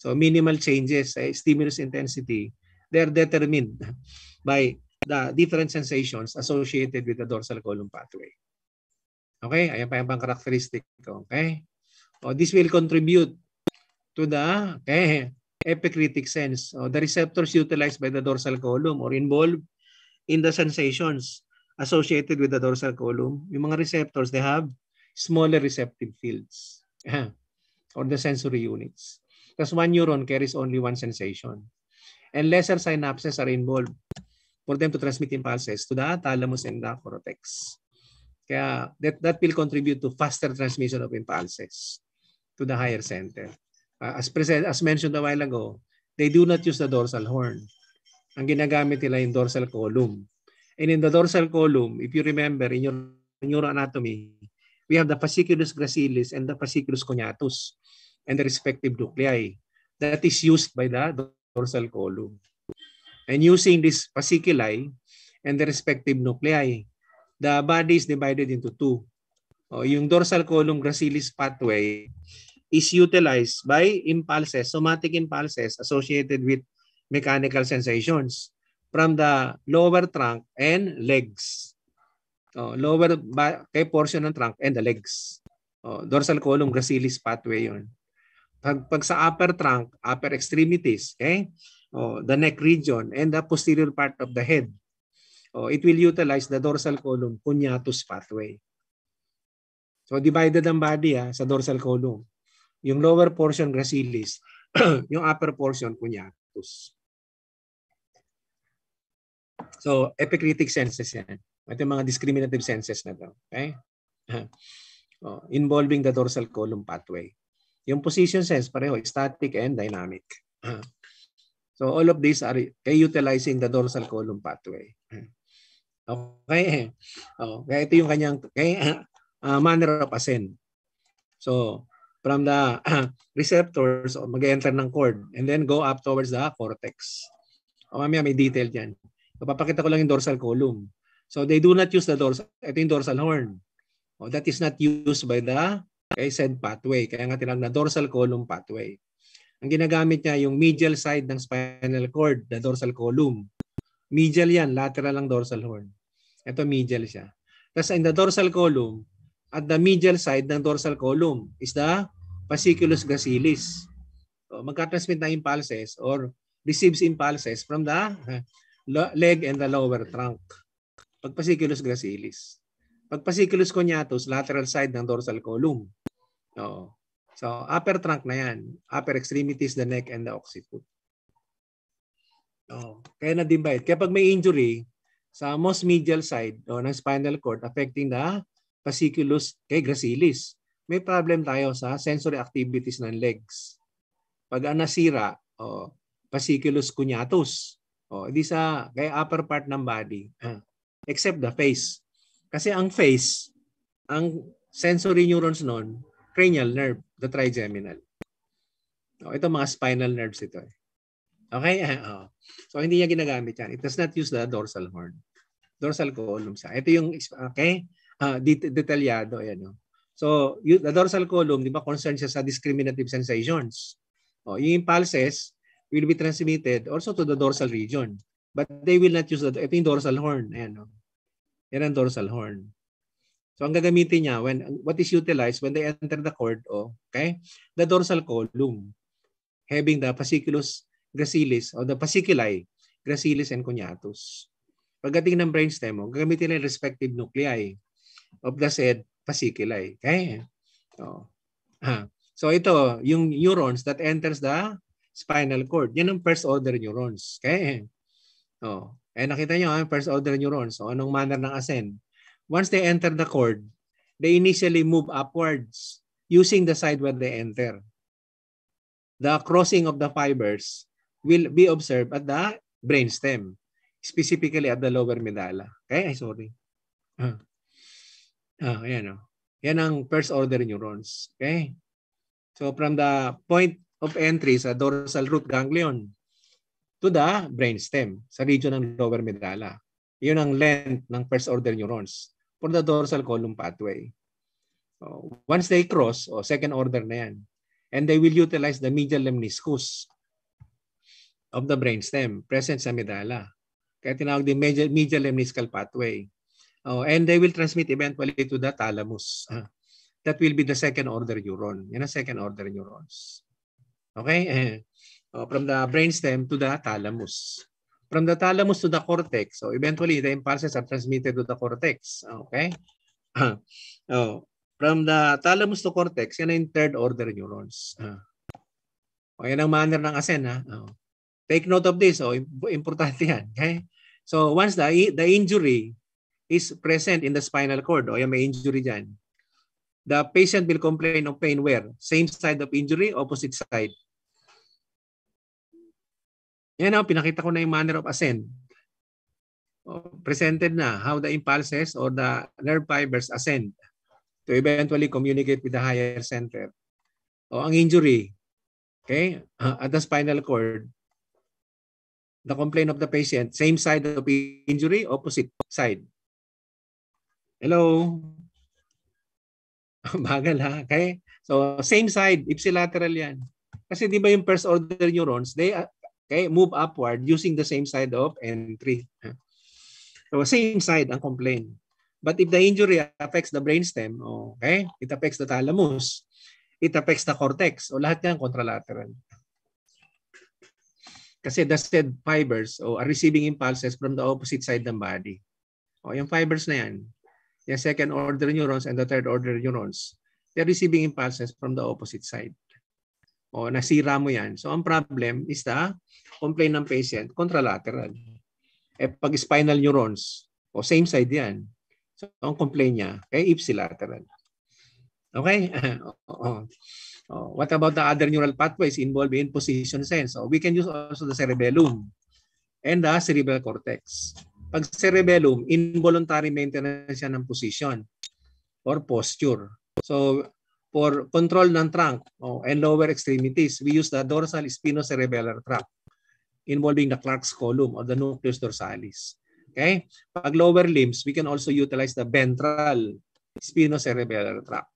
So minimal changes sa stimulus intensity, they are determined by the different sensations associated with the dorsal column pathway. Okay? Ayan pa yung pang-characteristic. Okay? This will contribute to the epicritic sense. The receptors utilized by the dorsal column or involved in the sensations associated with the dorsal column, yung mga receptors, they have smaller receptive fields or the sensory units. Because one neuron carries only one sensation. And lesser synapses are involved for them to transmit impulses to the thalamus and the cortex. Kaya that will contribute to faster transmission of impulses to the higher center. As mentioned a while ago, they do not use the dorsal horn. Ang ginagamit nila yung dorsal column. And in the dorsal column, if you remember in your neuroanatomy, we have the fasciculus gracilis and the fasciculus cuneatus and the respective nuclei that is used by the dorsal column. And using this fasciculi and the respective nuclei, the body is divided into two. Yung dorsal column gracilis pathway is utilized by impulses, somatic impulses associated with mechanical sensations from the lower trunk and legs. Lower portion ng trunk and the legs. Dorsal column gracilis pathway yun. Pag sa upper trunk, upper extremities, okay? The neck region and the posterior part of the head, it will utilize the dorsal column cuneatus pathway. So divided ang body sa dorsal column. Yung lower portion gracilis, yung upper portion cuneatus. So epicretic senses yan. Ito yung mga discriminative senses na to. Okay? Involving the dorsal column pathway. Yung position sense, pareho, static and dynamic. So all of these are utilizing the dorsal column pathway. Okay? Kaya ito yung kanyang manner of ascent. So from the receptors, mag-enter ng cord and then go up towards the cortex. Mamaya may detail dyan. Papakita ko lang yung dorsal column. So they do not use the dorsal, ito yung dorsal horn. That is not used by the said pathway. Kaya nga tinawag na dorsal column pathway. Ang ginagamit niya yung medial side ng spinal cord, the dorsal column. Medial yan, lateral ang dorsal horn. Ito medial siya. Kasi in the dorsal column, at the medial side ng dorsal column is the fasciculus gracilis. So, magka-transmit na impulses or receives impulses from the leg and the lower trunk. Pag fasciculus gracilis. Pag fasciculus cuneatus, lateral side ng dorsal column. So upper trunk na yan. Upper extremities, the neck and the occiput. Kaya na-divide. Kaya pag may injury sa most medial side ng spinal cord affecting the fasciculus gracilis, may problem tayo sa sensory activities ng legs. Pag nasira, fasciculus cuneatus, hindi sa upper part ng body, except the face. Kasi ang face, ang sensory neurons nun, cranial nerve, the trigeminal. Ito mga spinal nerves ito. Okay? So hindi niya ginagamit yan. It does not use the dorsal horn. Dorsal column siya. Ito yung, okay? Detalyado. Ayan, so, the dorsal column, di ba, concerned siya sa discriminative sensations. Yung impulses will be transmitted also to the dorsal region. But they will not use ito yung dorsal horn. Ayan, yan ang dorsal horn. So, ang gagamitin niya, what is utilized when they enter the cord, okay, the dorsal column, having the fasciculus gracilis or the fasciculi, gracilis and cuneatus. Pagdating ng brainstem, gagamitin nila respective nuclei of the said fasciculi. Okay? So ito, yung neurons that enters the spinal cord. Yan ang first order neurons. Okay? Nakita nyo, first order neurons. Anong manner ng ascent? Once they enter the cord, they initially move upwards using the side where they enter. The crossing of the fibers will be observed at the brainstem, specifically at the lower medulla. Okay? Sorry. Ayan, yan ang first order neurons. Okay? So from the point of entry sa dorsal root ganglion to the brainstem, sa region ng lower medulla. Yun ang length ng first order neurons for the dorsal column pathway. Once they cross, second order na yan. And they will utilize the medial lemniscus of the brainstem present sa medulla. Kaya tinawag din medial lemniscal pathway. And they will transmit eventually to the thalamus. That will be the second order neuron. Yan ang second order neurons. Okay? From the brainstem to the thalamus. From the thalamus to the cortex. So eventually the impulses are transmitted to the cortex. Okay? From the thalamus to cortex, yan ang third order neurons. Yan ang manner ng ascent. Take note of this. Importante yan. Okay? So once the injury is present in the spinal cord, yan may injury dyan, the patient will complain of pain where? Same side of injury, opposite side. Yan pinakita ko na yung manner of ascent. Presented na how the impulses or the nerve fibers ascend to eventually communicate with the higher center. O ang injury, okay, at the spinal cord, the complaint of the patient, same side of injury, opposite side. Hello? Bagal ha, okay? So same side, ipsilateral yan. Kasi di ba yung first order neurons, they move upward using the same side of entry. So same side ang complaint. But if the injury affects the brainstem, okay, it affects the thalamus, it affects the cortex, o lahat yan contralateral. Kasi the said fibers are receiving impulses from the opposite side ng body. O yung fibers na yan, yung second order neurons and the third order neurons, they're receiving impulses from the opposite side. O nasira mo yan. So ang problem is the complaint ng patient, contralateral. Pag spinal neurons, same side yan. So ang complaint niya, ipsilateral. Okay? What about the other neural pathways involved in position sense? We can use also the cerebellum and the cerebral cortex. Pag cerebellum, involuntary maintenance yan ng position or posture. So for control ng trunk and lower extremities, we use the dorsal spinocerebellar tract involving the Clark's column or the nucleus dorsalis. Okay? Pag lower limbs, we can also utilize the ventral spinocerebellar tract.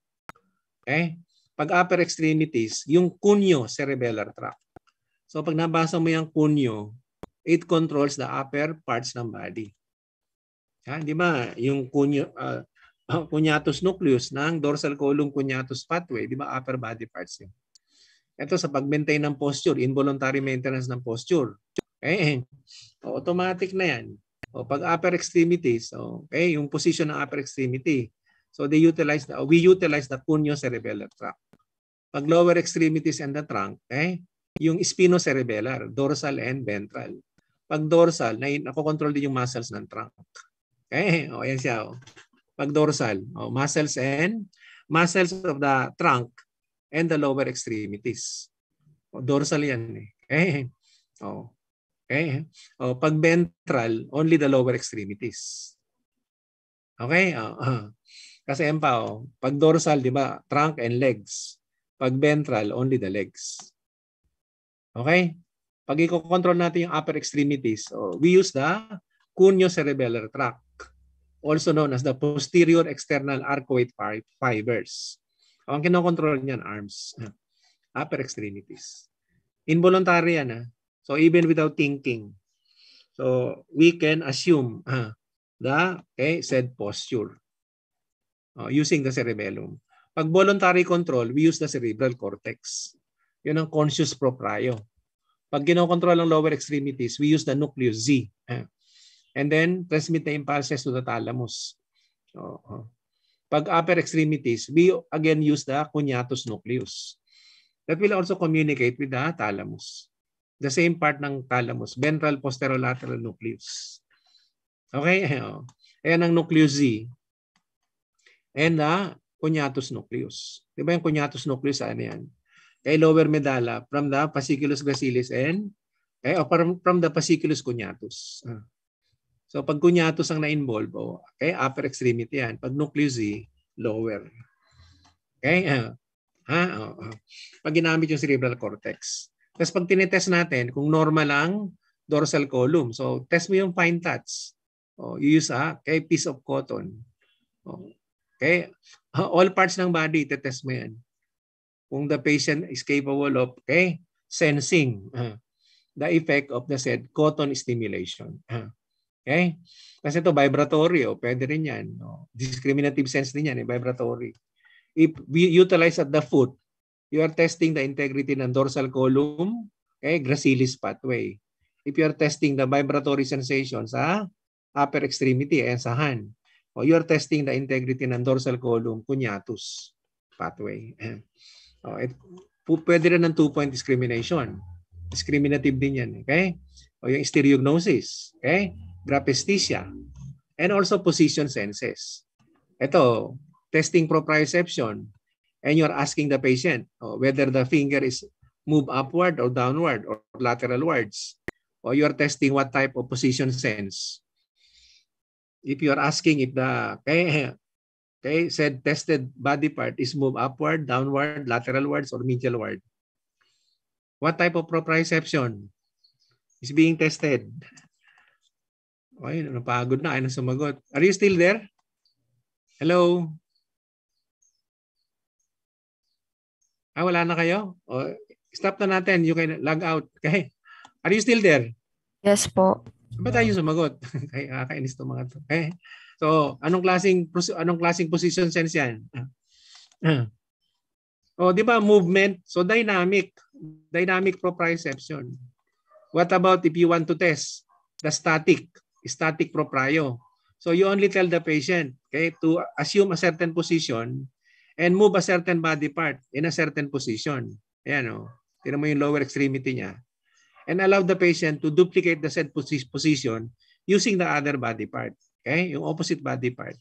Okay? Pag upper extremities, yung cuneo-cerebellar tract. So pag nabasa mo yung cuneo, it controls the upper parts ng body. Di ba? Yung cuneatus nucleus ng dorsal column cuneatus pathway, di ba upper body parts yun? Ito sa pag-maintain ng posture, involuntary maintenance ng posture. Okay? Automatic na yan. Pag upper extremities, okay, yung position ng upper extremity. So we utilize the cuneo-cerebellar tract. Pag lower extremities and the trunk, yung spinocerebellar, dorsal and ventral. Pag dorsal, nakokontrol din yung muscles ng trunk. Okay? Yan siya. Pag dorsal, muscles of the trunk and the lower extremities. Dorsal yan eh. Okay? Okay? Pag ventral, only the lower extremities. Okay? Kasi pag dorsal, di ba, trunk and legs. Pag ventral, only the legs. Okay? Pag i-control natin yung upper extremities, we use the cuneo-cerebellar tract, also known as the posterior external arcuate fibers. Ang kinokontrol niyan, arms, upper extremities. Involuntary yan. So even without thinking, so we can assume the said posture using the cerebellum. Pag voluntary control, we use the cerebral cortex. Yun ang conscious proprio. Pag kinokontrol ang lower extremities, we use the nucleus Z. And then transmit the impulses to the thalamus. Pag upper extremities, we again use the cuneatus nucleus. That will also communicate with the thalamus. The same part ng thalamus, ventral posterolateral nucleus. Okay? Ayan ang nucleus Z. And the cuneatus nucleus. Di ba yung cuneatus nucleus, ano yan? Kay lower medulla from the fasciculus gracilis and from the fasciculus cuneatus. So pag cuneatus ang na-involve, upper extremity yan. Pag nucleus Z, lower. Okay? Pag ginamit yung cerebral cortex. Tapos pag tinitest natin, kung normal ang dorsal column, so test mo yung fine touch. You use a piece of cotton. Okay? All parts ng body, test mo yan. Kung the patient is capable of sensing the effect of the said cotton stimulation. Okay? Kasi ito vibratory, pwede rin yan. Discriminative sense din yan, vibratory. If we utilize at the foot, you are testing the integrity ng dorsal column, gracilis pathway. If you are testing the vibratory sensation sa upper extremity and sa hand, you are testing the integrity ng dorsal column cuneatus pathway. Pwede rin ng 2-point discrimination. Discriminative din yan. Okay? Yung stereognosis. Okay? Graphesthesia. And also position senses. Ito, testing proprioception. And you're asking the patient whether the finger is move upward or downward or lateralwards. Or you're testing what type of position sense. If you're asking if the okay, said tested body part is moved upward, downward, lateralwards, or medialward. What type of proprioception is being tested? Ay, napagod na. Ayaw na sumagot. Are you still there? Hello? Wala na kayo? Stop na natin. You can log out. Okay? Are you still there? Yes po. Ba't tayo sumagot? Kainis to mga to. Okay? So, anong klaseng position sense yan? Di ba movement? So dynamic proprioception. What about if you want to test the static proprio? So you only tell the patient, okay, to assume a certain position and move a certain body part in a certain position. Ayan, tingnan mo yung lower extremity niya. And allow the patient to duplicate the said position using the other body part. Okay? Yung opposite body part.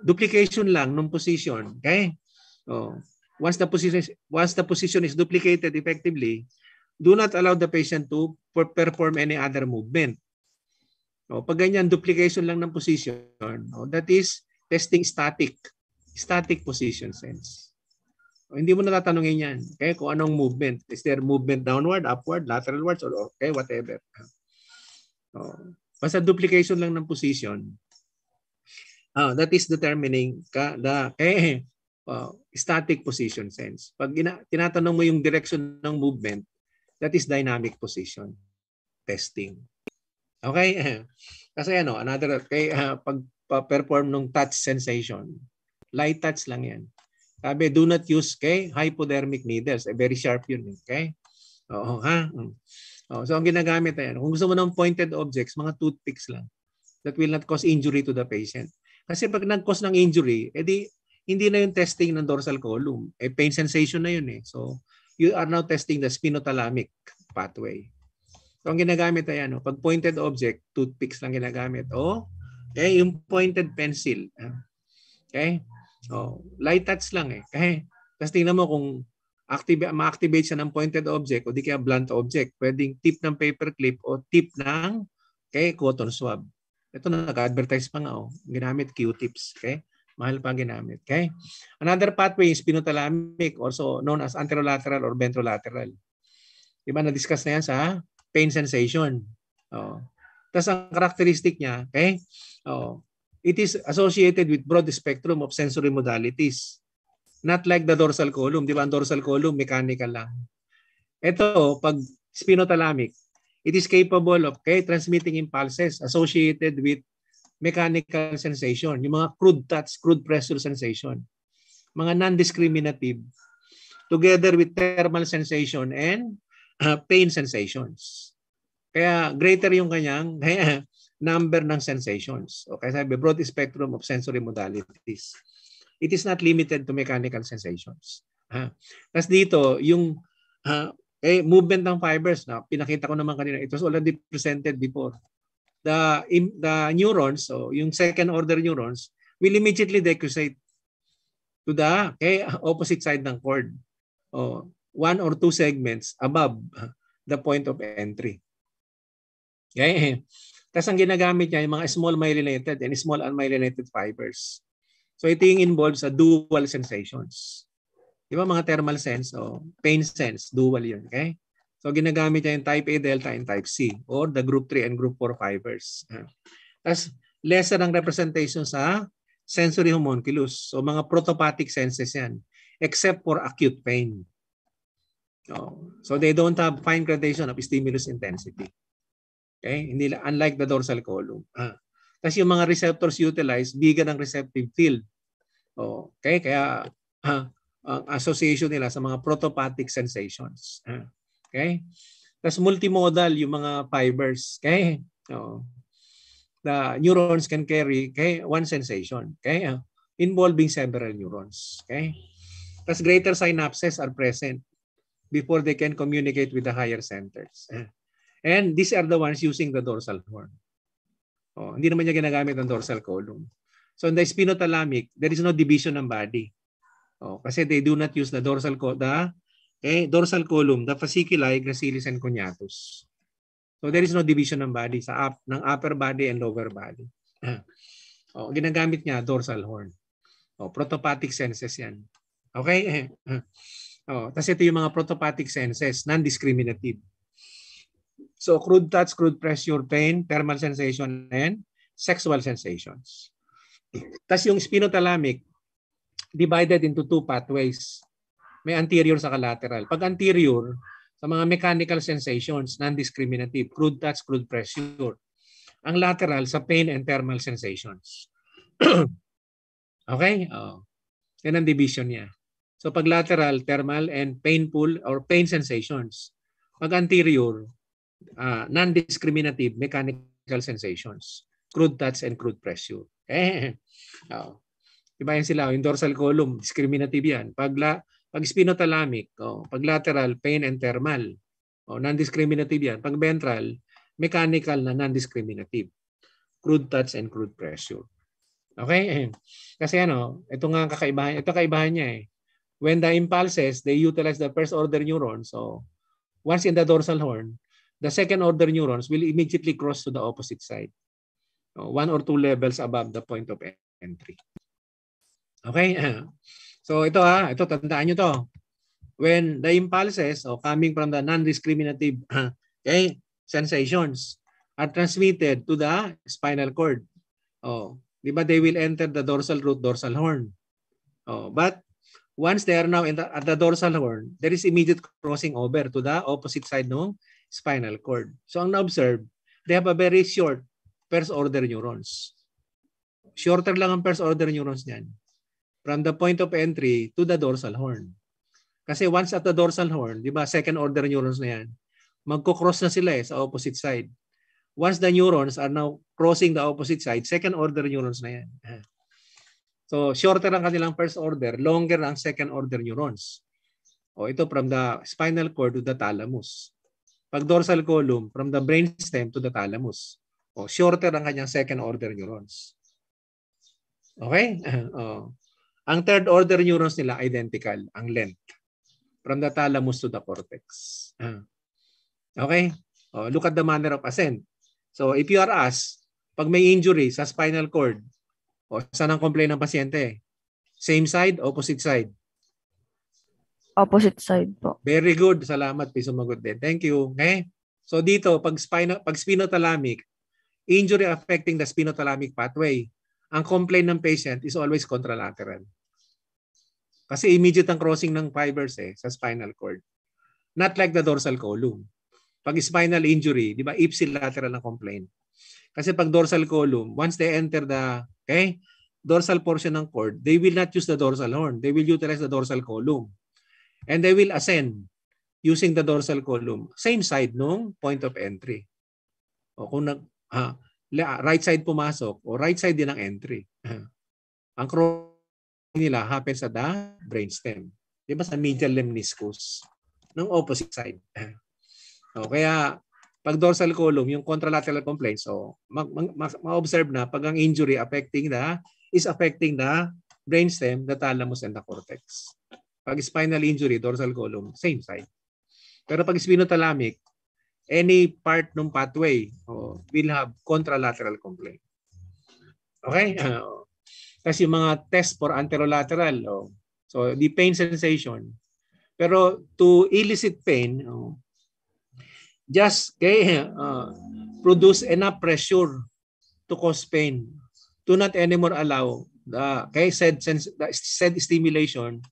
Duplication lang ng position. Okay? Once the position is duplicated effectively, do not allow the patient to perform any other movement. Pag ganyan, duplication lang ng position, that is testing static position sense. Hindi mo natatanungin yan. Okay? Kung anong movement. Is there movement downward, upward, lateralwards, or okay, whatever. Basta duplication lang ng position. That is determining the static position sense. Pag tinatanong mo yung direction ng movement, that is dynamic position testing. Okay? Kasi another, pag-perform ng touch sensation, light touch lang yan. Sabi, do not use hypodermic needles. Very sharp yun. Okay? So, ang ginagamit ay kung gusto mo ng pointed objects, mga toothpicks lang. That will not cause injury to the patient. Kasi pag nag-cause ng injury, edi hindi na yung testing ng dorsal column. Pain sensation na yun . So, you are now testing the spinothalamic pathway. So, ang ginagamit ay pag pointed object, toothpicks lang ginagamit. Yung pointed pencil. Okay? Light touch lang . Okay? Tapos tingnan mo kung ma-activate siya ng pointed object o di kaya blunt object. Pwedeng tip ng paperclip o tip ng cotton swab. Ito na nag-advertise pa nga. Ginamit Q-tips. Okay? Mahal pa ginamit. Okay? Another pathway is spinothalamic, also known as anterolateral or ventrolateral. Diba na-discuss na yan sa pain sensation. Tapos ang characteristic niya, it is associated with broad spectrum of sensory modalities. Not like the dorsal column. Diba ang dorsal column, mechanical lang. Ito, pag spinothalamic, it is capable of transmitting impulses associated with mechanical sensation, yung mga crude touch, crude pressure sensation, mga non-discriminative, together with thermal sensation and pain sensations. Kaya greater yung kanyang number ng sensations. Okay, sabi, broad spectrum of sensory modalities. It is not limited to mechanical sensations. Tapos dito, yung movement ng fibers, na pinakita ko naman kanina, it was already presented before. The neurons, so yung second order neurons, will immediately decussate to the opposite side ng cord. One or two segments above the point of entry. Okay? Tapos ang ginagamit niya yung mga small myelinated and small unmyelinated fibers. So ito yung involved sa dual sensations. Di ba mga thermal sense o pain sense, dual yun. Okay? So ginagamit niya yung type A delta and type C or the group 3 and group 4 fibers. Tapos lesser ang representation sa sensory homunculus. So mga protopathic senses yan except for acute pain. So they don't have fine gradation of stimulus intensity. Okay? Hindi, unlike the dorsal column. Tapos yung mga receptors utilized, bigger ng receptive field. Okay? Kaya ang association nila sa mga protopathic sensations. Okay? Tapos multimodal yung mga fibers. Okay? The neurons can carry one sensation. Okay? Involving several neurons. Okay? Tapos greater synapses are present before they can communicate with the higher centers. And these are the ones using the dorsal horn. Hindi naman niya ginagamit ang dorsal column. So in the spinothalamic, there is no division ng body. Kasi they do not use the dorsal dorsal column, the fasciculi, gracilis, and coniatus. So there is no division ng body ng upper body and lower body. Ginagamit niya dorsal horn. Protopathic senses yan. Okay? Tapos ito yung mga protopathic senses, non-discriminative. So crude touch, crude pressure, pain, thermal sensation, and sexual sensations. Tapos yung spinothalamic, divided into two pathways. May anterior sa lateral. Pag anterior, sa mga mechanical sensations, non-discriminative, crude touch, crude pressure. Ang lateral sa pain and thermal sensations. Okay? Yan ang division niya. So pag lateral, thermal and painful or pain sensations. Pag anterior, non-discriminative mechanical sensations. Crude touch and crude pressure. Diba yan sila? Yung dorsal column, discriminative yan. Pag spinothalamic, pag lateral, pain and thermal. Non-discriminative yan. Pag ventral, mechanical na non-discriminative. Crude touch and crude pressure. Okay? Kasi ito nga kakaibahan. Ito kaibahan niya eh. When the impulses, they utilize the first order neurons. So, once in the dorsal horn, the second order neurons will immediately cross to the opposite side. 1 or 2 levels above the point of entry. Okay? So ito tandaan nyo to. When the impulses coming from the non-discriminative sensations are transmitted to the spinal cord. Di ba they will enter the dorsal root, dorsal horn. But once they are now at the dorsal horn, there is immediate crossing over to the opposite side ng spinal cord. So ang na-observe, they have a very short first order neurons. Shorter lang ang first order neurons niyan. From the point of entry to the dorsal horn. Kasi once at the dorsal horn, di ba, second order neurons na yan, magko-cross na sila sa opposite side. Once the neurons are now crossing the opposite side, second order neurons na yan. So, shorter ang kanilang first order, longer ang second order neurons. Ito from the spinal cord to the thalamus. Pag dorsal column, from the brainstem to the thalamus. Shorter ang kanyang second order neurons. Okay? Ang third order neurons nila identical, ang length. From the thalamus to the cortex. Okay? Look at the manner of ascent. So if you are asked, pag may injury sa spinal cord, saan ang complaint ng pasyente? Same side, opposite side? Opposite side po. Very good. Salamat. Sumagot din. Thank you. Okay? So dito, pag spinothalamic, injury affecting the spinothalamic pathway, ang complaint ng patient is always contralateral. Kasi immediate ang crossing ng fibers sa spinal cord. Not like the dorsal column. Pag spinal injury, di ba, ipsilateral ang complaint. Kasi pag dorsal column, once they enter the dorsal portion ng cord, they will not use the dorsal horn. They will utilize the dorsal column. And they will ascend using the dorsal column. Same side nung point of entry. Kung right side pumasok, right side din ang entry. Ang crossing nila happens sa the brainstem. Di ba sa medial lemniscus ng opposite side. Kaya pag dorsal column, yung contralateral complaint, ma-observe na pag ang injury is affecting the brainstem, the thalamus, and the cortex. Pag spinal injury, dorsal column, same side. Pero pag spinothalamic, any part ng pathway will have contralateral complaint. Okay? Kasi yung mga test for anterolateral, so the pain sensation. Pero to elicit pain, just produce enough pressure to cause pain. Do not anymore allow the said stimulation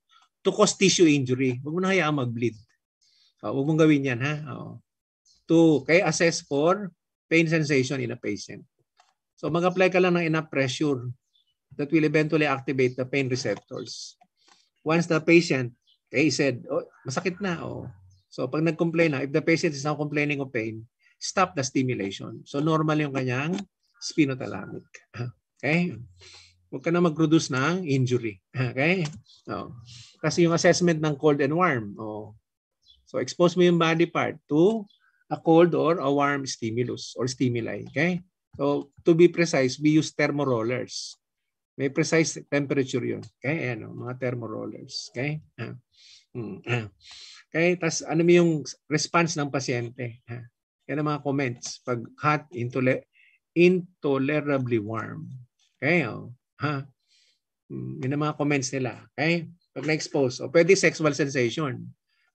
to cause tissue injury. Huwag mo na hayaan mag-bleed. Huwag mong gawin yan, ha? To assess for pain sensation in a patient. So mag-apply ka lang ng enough pressure that will eventually activate the pain receptors. Once the patient said, masakit na. So pag nag-complain na, if the patient is now complaining of pain, stop the stimulation. So normal yung kanyang spinothalamic. Okay? Huwag ka na mag-produce ng injury. Okay? Kasi yung assessment ng cold and warm. So expose mo yung body part to a cold or a warm stimulus or stimuli. Okay? So to be precise, we use thermorollers. May precise temperature yun. Okay? Mga thermorollers. Okay? Okay? Tapos ano yung response ng pasyente? Yan ang mga comments. Pag hot, intolerably warm. Okay? Oh. Ha? Yun ang mga comments nila. Okay? Pag na-expose. O pwede sexual sensation.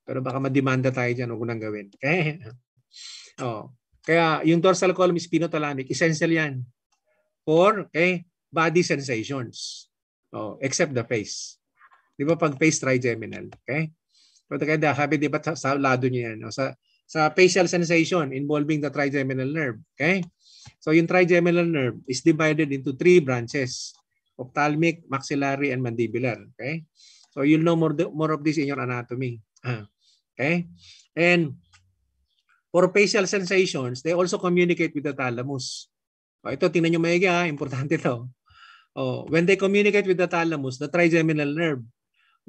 Pero baka mademanda tayo dyan. Huwag ko nang gawin. Okay? Oh. Kaya yung dorsal column spinothalamic, essential yan for body sensations. Oh, except the face. Di ba pag face trigeminal? Okay? Pero kaya sabi di ba sa lado niya yan? Sa facial sensation involving the trigeminal nerve. Okay? So yung trigeminal nerve is divided into 3 branches. Ophthalmic, maxillary, and mandibular. Okay? So you'll know more of this in your anatomy. Okay? And for facial sensations, they also communicate with the thalamus. O, ito, tingnan nyo maigi ha. Importante ito. When they communicate with the thalamus, the trigeminal nerve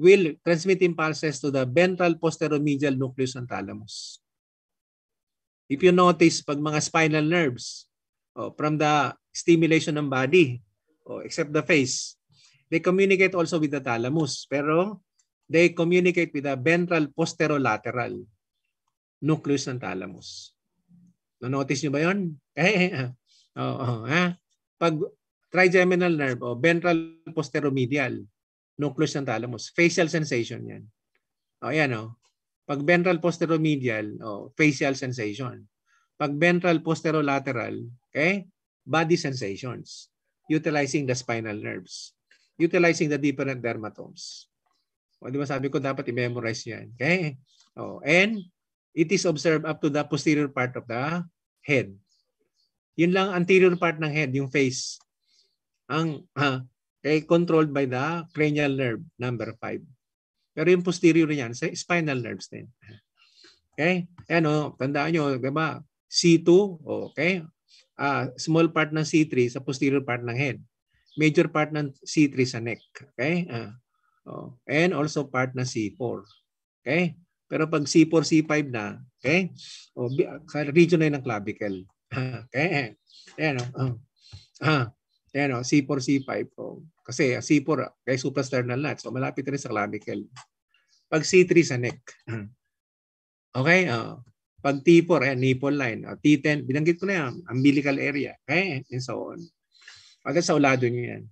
will transmit impulses to the ventral posteromedial nucleus ng thalamus. If you notice, pag mga spinal nerves, from the stimulation ng body, except the face, they communicate also with the thalamus. Pero they communicate with the ventral posterolateral nucleus ng thalamus. Na-notice nyo ba yun? Pag trigeminal nerve o ventral posteromedial nucleus ng thalamus, facial sensation yan. Ayan. Pag ventral posteromedial, facial sensation. Pag ventral posterolateral, body sensations. Utilizing the spinal nerves. Utilizing the different dermatomes. Di ba sabi ko dapat i-memorize yan. Okay? And it is observed up to the posterior part of the head. Yun lang, anterior part ng head, yung face, ang controlled by the cranial nerve, number 5. Pero yung posterior niyan, sa spinal nerves din. Okay? Ayan tandaan nyo, diba? C2, okay? Small part ng C3 sa posterior part ng head. Major part ng C3 sa neck. Okay? And also part ng C4. Okay? Pero pag C4, C5 na, okay? Region na yun ng clavicle. Okay? Ayan C4, C5. Kasi C4, suprasternal na. So malapit rin sa clavicle. Pag C3 sa neck. Okay? Pag T4, nipple line. T10, binanggit ko na yan, umbilical area. Okay? And so on. Agad sa ulado nyo yan.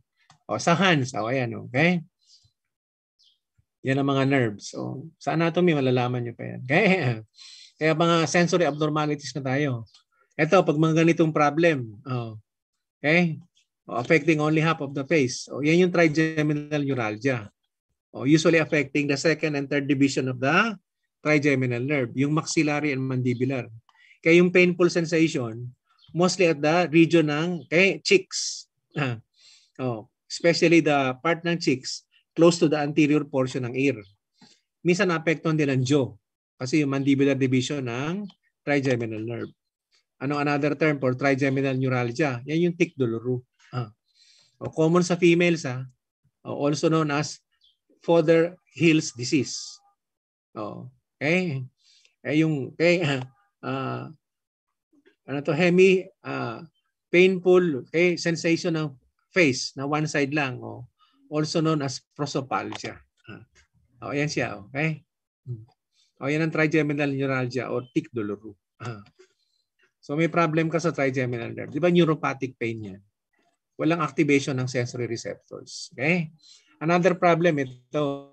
Sa hands, ayan. Okay? Yan ang mga nerves. Sa anatomy, malalaman nyo pa yan. Kaya mga sensory abnormalities na tayo. Ito, pag mga ganitong problem, affecting only half of the face. Yan yung trigeminal neuralgia. Usually affecting the second and third division of the trigeminal nerve, yung maxillary and mandibular. Kaya yung painful sensation, mostly at the region ng cheeks. Especially the part ng cheeks close to the anterior portion ng ear. Minsan naapektuhan din ang jaw kasi yung mandibular division ng trigeminal nerve. Another term for trigeminal neuralgia? Yan yung tic douloureux. Common sa females, also known as Fodder-Hill's disease. Okay? Yung painful sensation ng face na one side lang, also known as prosopalgia. Yan siya, okay? Yan ang trigeminal neuralgia or tic douloureux. So may problem ka sa trigeminal nerve. Di ba neuropathic pain yan? Walang activation ng sensory receptors. Okay? Another problem ito,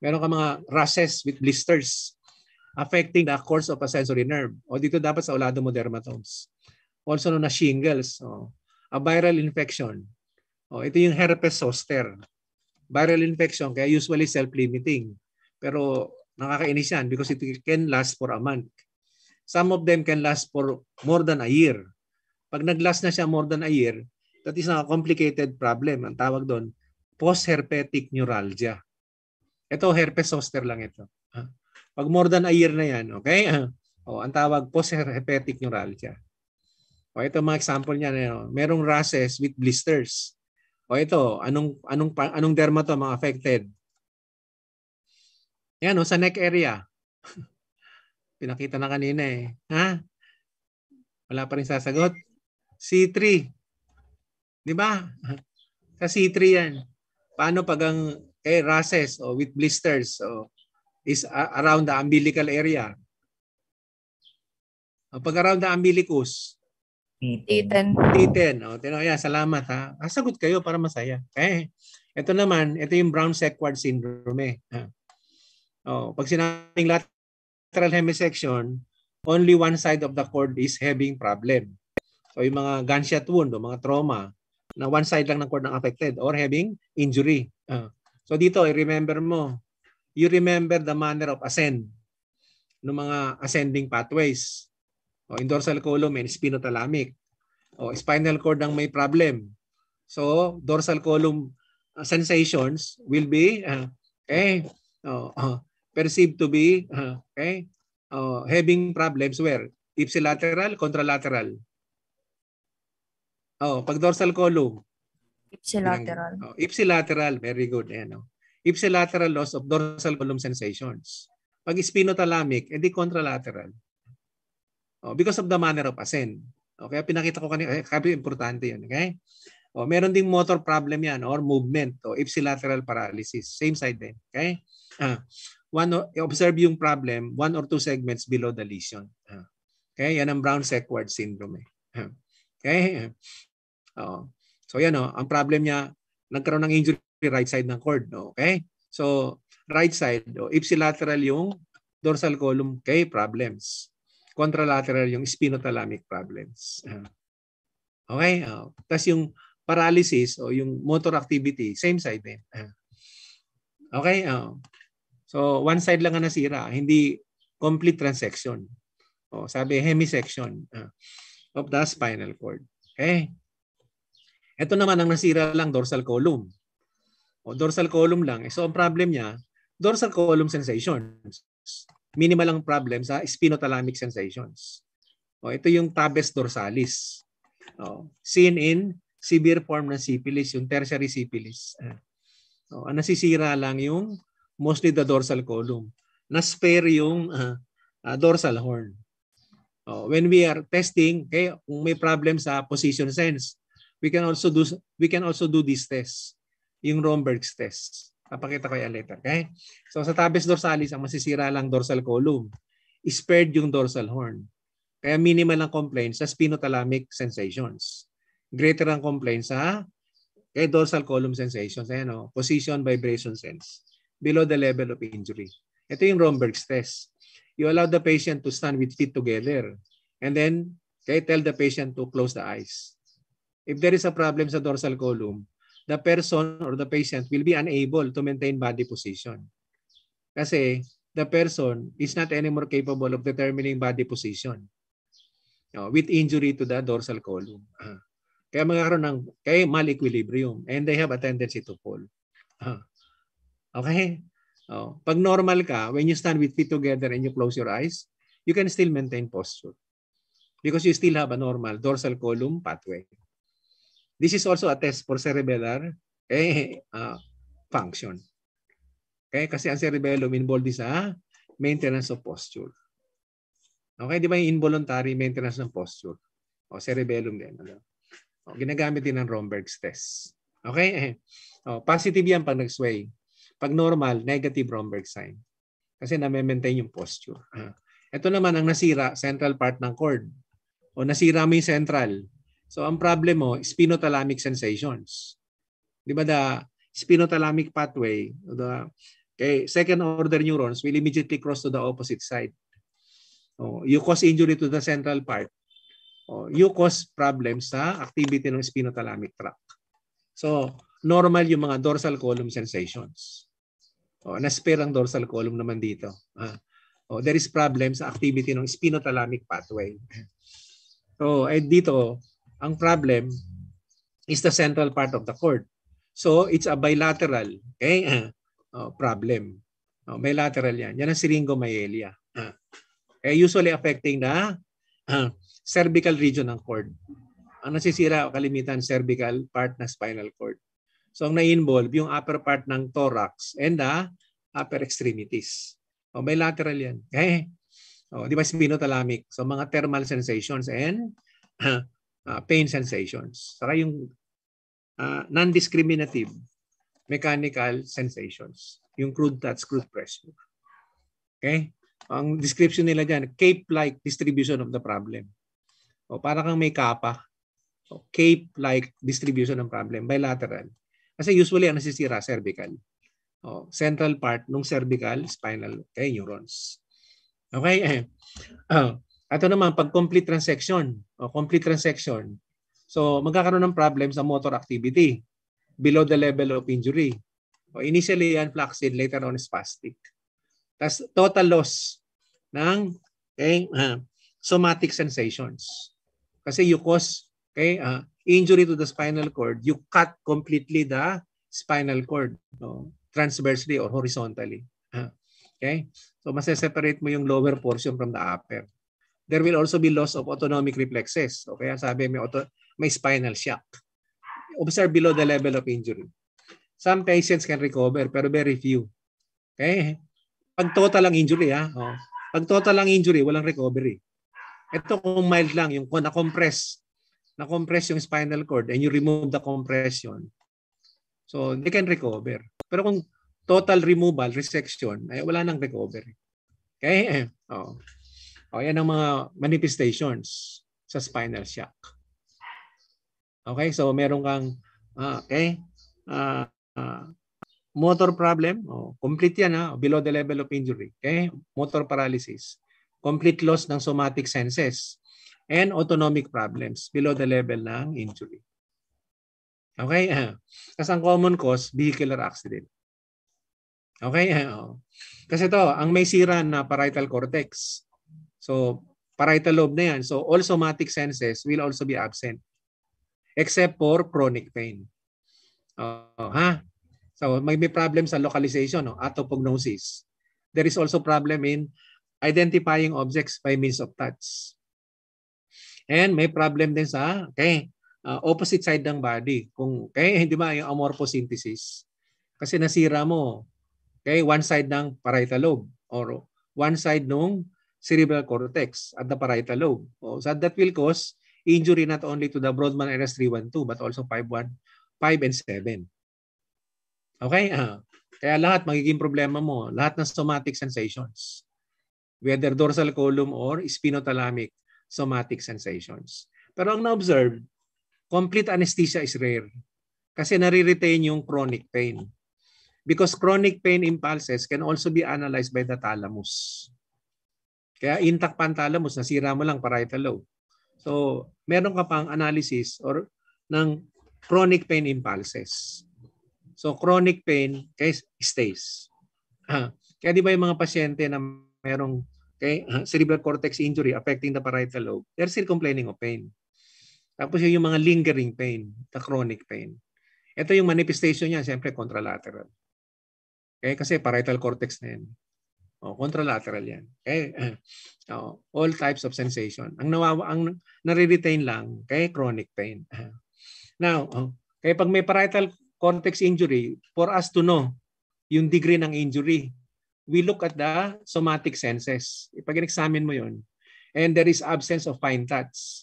meron ka mga rashes with blisters affecting the course of a sensory nerve. Dito dapat sa oladomodermatomes. Also known as shingles. A viral infection. Ito yung herpes zoster. Viral infection, kaya usually self-limiting. Pero nakakainis yan because it can last for a month. Some of them can last for more than a year. Pag nag-last na siya more than a year, that is a complicated problem. Ang tawag doon, post-herpetic neuralgia. Ito, herpes zoster lang ito. Pag more than a year na yan, okay? Ang tawag, post-herpetic neuralgia. Ito mga example niya. Merong rashes with blisters. Ito, anong dermatome ang affected? Yan, sa neck area. Pinakita na kanina eh. Wala pa rin sasagot. C3. Di ba? Sa C3 yan. Paano pag ang rashes with blisters is around the umbilical area? Pag around the umbilicus, T10. T10. O, yan, salamat ha. Sagot kayo para masaya. Ito naman, ito yung Brown-Séquard syndrome. Pag sinabing lateral hemisection, only one side of the cord is having problem. So yung mga gunshot wound o mga trauma, na one side lang ng cord ang affected or having injury. So dito, remember mo, you remember the manner of ascent ng mga ascending pathways. In dorsal column and spinothalamic. Spinal cord ang may problem. So dorsal column sensations will be perceived to be having problems where? Ipsilateral, contralateral. Pag dorsal column. Ipsilateral. Ipsilateral, very good. Ipsilateral loss of dorsal column sensations. Pag spinothalamic, edi contralateral. Because of the manner of ascent. Kaya pinakita ko kanina, kaya importante yun. Okay? Meron ding motor problem yan or movement. Ipsilateral paralysis. Same side din. Okay? Observe yung problem, 1 or 2 segments below the lesion. Okay? Yan ang Brown-Séquard syndrome. Okay? So yan ang problem niya, nagkaroon ng injury right side ng cord. Okay? So right side, ipsilateral yung dorsal column, okay, problems. Contralateral yung spinothalamic problems. Okay? Tapos yung paralysis o yung motor activity, same side din. Okay? So one side lang ang nasira, hindi complete transection. Sabi hemisection of the spinal cord. Okay? Ito naman ang nasira lang dorsal column. Dorsal column lang. So ang problem niya, dorsal column sensations. Minimal ang problem sa spinothalamic sensations. Ito yung tabes dorsalis. Seen in severe form ng syphilis, yung tertiary syphilis. Ang nasisira lang yung mostly the dorsal column. Na-spare yung dorsal horn. When we are testing, kung may problem sa position sense, we can also do this test, yung Romberg's test. Papakita ko yan later. Okay? So sa tabes dorsalis, ang masisira lang dorsal column. Spared yung dorsal horn. Kaya minimal ang complaint sa spinothalamic sensations. Greater ang complaint sa dorsal column sensations. Ayan, position vibration sense. Below the level of injury. Ito yung Romberg's test. You allow the patient to stand with feet together. And then, tell the patient to close the eyes. If there is a problem sa dorsal column, the person or the patient will be unable to maintain body position. Kasi the person is not anymore capable of determining body position with injury to the dorsal column. Kaya magkakaroon ng mal-equilibrium and they have a tendency to fall. Okay? Pag normal ka, when you stand with feet together and you close your eyes, you can still maintain posture because you still have a normal dorsal column pathway. This is also a test for cerebellar function. Okay? Kasi ang cerebellum involved sa maintenance of posture. Okay? Di ba yung involuntary maintenance ng posture? Cerebellum din. Ginagamit din ng Romberg's test. Okay? Positive yan pag nag-sway. Pag normal, negative Romberg sign. Kasi na-maintain yung posture. Ito naman ang nasira, central part ng cord. Nasira mo yung central. So ang problem mo, spinothalamic sensations. Di ba the spinothalamic pathway, the second order neurons will immediately cross to the opposite side. You cause injury to the central part. You cause problems sa activity ng spinothalamic tract. So normal yung mga dorsal column sensations. Na-spare ang dorsal column naman dito. There is problem sa activity ng spinothalamic pathway. So dito, ang problem is the central part of the cord. So, it's a bilateral problem. Bilateral yan. Yan ang syringomyelia. Usually affecting the cervical region ng cord. Ang nasisira kalimitan, cervical part na spinal cord. So, ang na-involve yung upper part ng thorax and the upper extremities. Bilateral yan. Di ba spinothalamic? So, mga thermal sensations and pain sensations. Saka yung non-discriminative mechanical sensations. Yung crude touch, crude pressure. Okay? Ang description nila dyan, cape-like distribution of the problem. O para kang may kapa. O, cape-like distribution ng problem, bilateral. Kasi usually ang nasisira, cervical. O, central part ng cervical, spinal, neurons. Okay? Ito naman, pag complete transection. O, complete transection. So, magkakaroon ng problem sa motor activity below the level of injury. O, initially yan, flaccid, later on spastic. Tapos, total loss ng somatic sensations. Kasi you cause injury to the spinal cord, you cut completely the spinal cord, transversely or horizontally. Okay? So, maseseparate mo yung lower portion from the upper. There will also be loss of autonomic reflexes. O kaya sabi may spinal shock. Observe below the level of injury. Some patients can recover, pero very few. Okay? Pag total ang injury, pag total ang injury, walang recovery. Ito kung mild lang, yung na-compress yung spinal cord and you remove the compression. So, they can recover. Pero kung total removal, resection, ay wala nang recovery. Okay? Yan ang mga manifestations sa spinal shock. Okay? So, meron kang motor problem, complete yan, below the level of injury. Okay? Motor paralysis. Complete loss ng somatic senses. And autonomic problems below the level ng injury. Okay? Kasi ang common cause, vehicular accident. Okay? Kasi ito, ang may sira na parietal cortex. So, parietal lobe na yan. So, all somatic senses will also be absent. Except for chronic pain. So, may problem sa localization, autopognosis. There is also problem in identifying objects by means of touch. And may problem din sa opposite side ng body. Kung hindi ba yung amorphosynthesis? Kasi nasira mo one side ng parietal lobe or one side ng cerebral cortex at the parietal lobe. So that will cause injury not only to the Brodmann RS312 but also 5 and 7. Okay? Kaya lahat magiging problema mo, lahat ng somatic sensations. Whether dorsal column or spinothalamic somatic sensations. Pero ang na-observe, complete anesthesia is rare kasi nare-retain yung chronic pain. Because chronic pain impulses can also be analyzed by the thalamus. Kaya intact pa ang thalamus, nasira mo lang parietal lobe. So, meron ka pang analysis or ng chronic pain impulses. So, chronic pain stays. Kaya di ba yung mga pasyente na merong cerebral cortex injury affecting the parietal lobe, they're still complaining of pain. Tapos yung mga lingering pain, the chronic pain. Ito yung manifestation niya, siyempre contralateral. Kasi parietal cortex na yan. Contralateral yan. All types of sensation. Ang nare-retain lang, chronic pain. Now, pag may parietal cortex injury, for us to know yung degree ng injury, we look at the somatic senses. Pag in-examine mo yun, and there is absence of fine touch.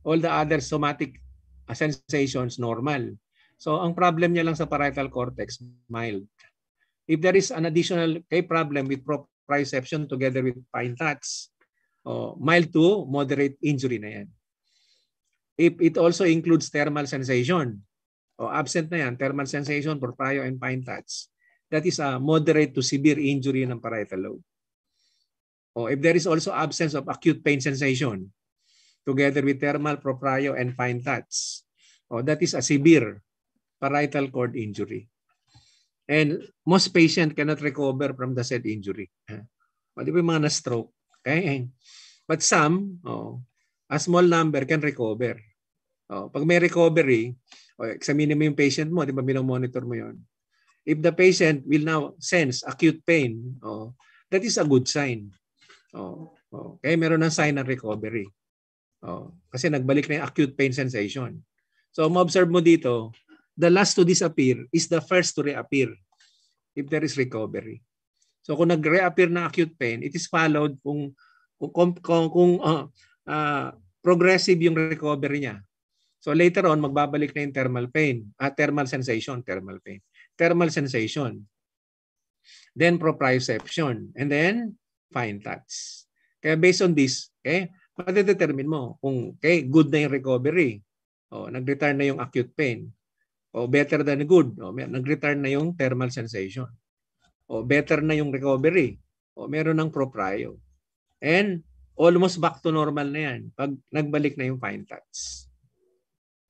All the other somatic sensations, normal. So, ang problem niya lang sa parietal cortex, mild. If there is an additional problem with proprioception together with fine touch, mild to moderate injury na yan. If it also includes thermal sensation, absent na yan, thermal sensation, proprio and fine touch, that is a moderate to severe injury ng parietal lobe. If there is also absence of acute pain sensation, together with thermal, proprio, and fine touch, that is a severe parietal cord injury. And most patients cannot recover from the said injury. Di ba yung mga na-stroke? Okay? But some, a small number can recover. Pag may recovery, examine mo yung patient mo, di ba monitor mo yun? If the patient will now sense acute pain, that is a good sign. Okay, meron ng sign ng recovery. Kasi nagbalik na yung acute pain sensation. So, ma-observe mo dito, the last to disappear is the first to reappear if there is recovery. So, kung nag-reappear na acute pain, it is followed kung progressive yung recovery niya. So, later on, magbabalik na yung thermal pain, thermal sensation, thermal pain. Thermal sensation, then proprioception, and then fine touch. Kaya based on this, Matidetermine mo kung good na yung recovery. O, nag-return na yung acute pain. O, better than good. O, nag-return na yung thermal sensation. O, better na yung recovery. O, meron ng proprio. And almost back to normal na yan pag nagbalik na yung fine touch.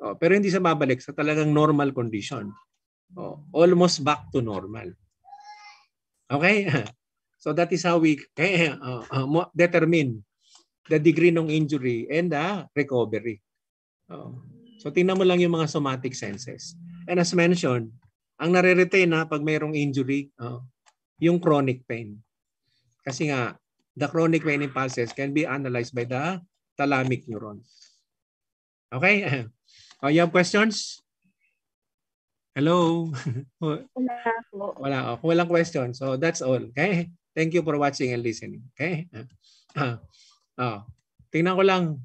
O, pero hindi sa babalik sa talagang normal condition. O, almost back to normal. Okay? So that is how we determine the degree ng injury and the recovery. So tingnan mo lang yung mga somatic senses. And as mentioned, ang nare-retain pag mayroong injury, yung chronic pain. Kasi nga, the chronic pain impulses can be analyzed by the thalamic neurons. Okay? You have questions? Hello? Wala po. Wala. Kung walang question, so that's all. Okay? Thank you for watching and listening. Okay? Tingnan ko lang.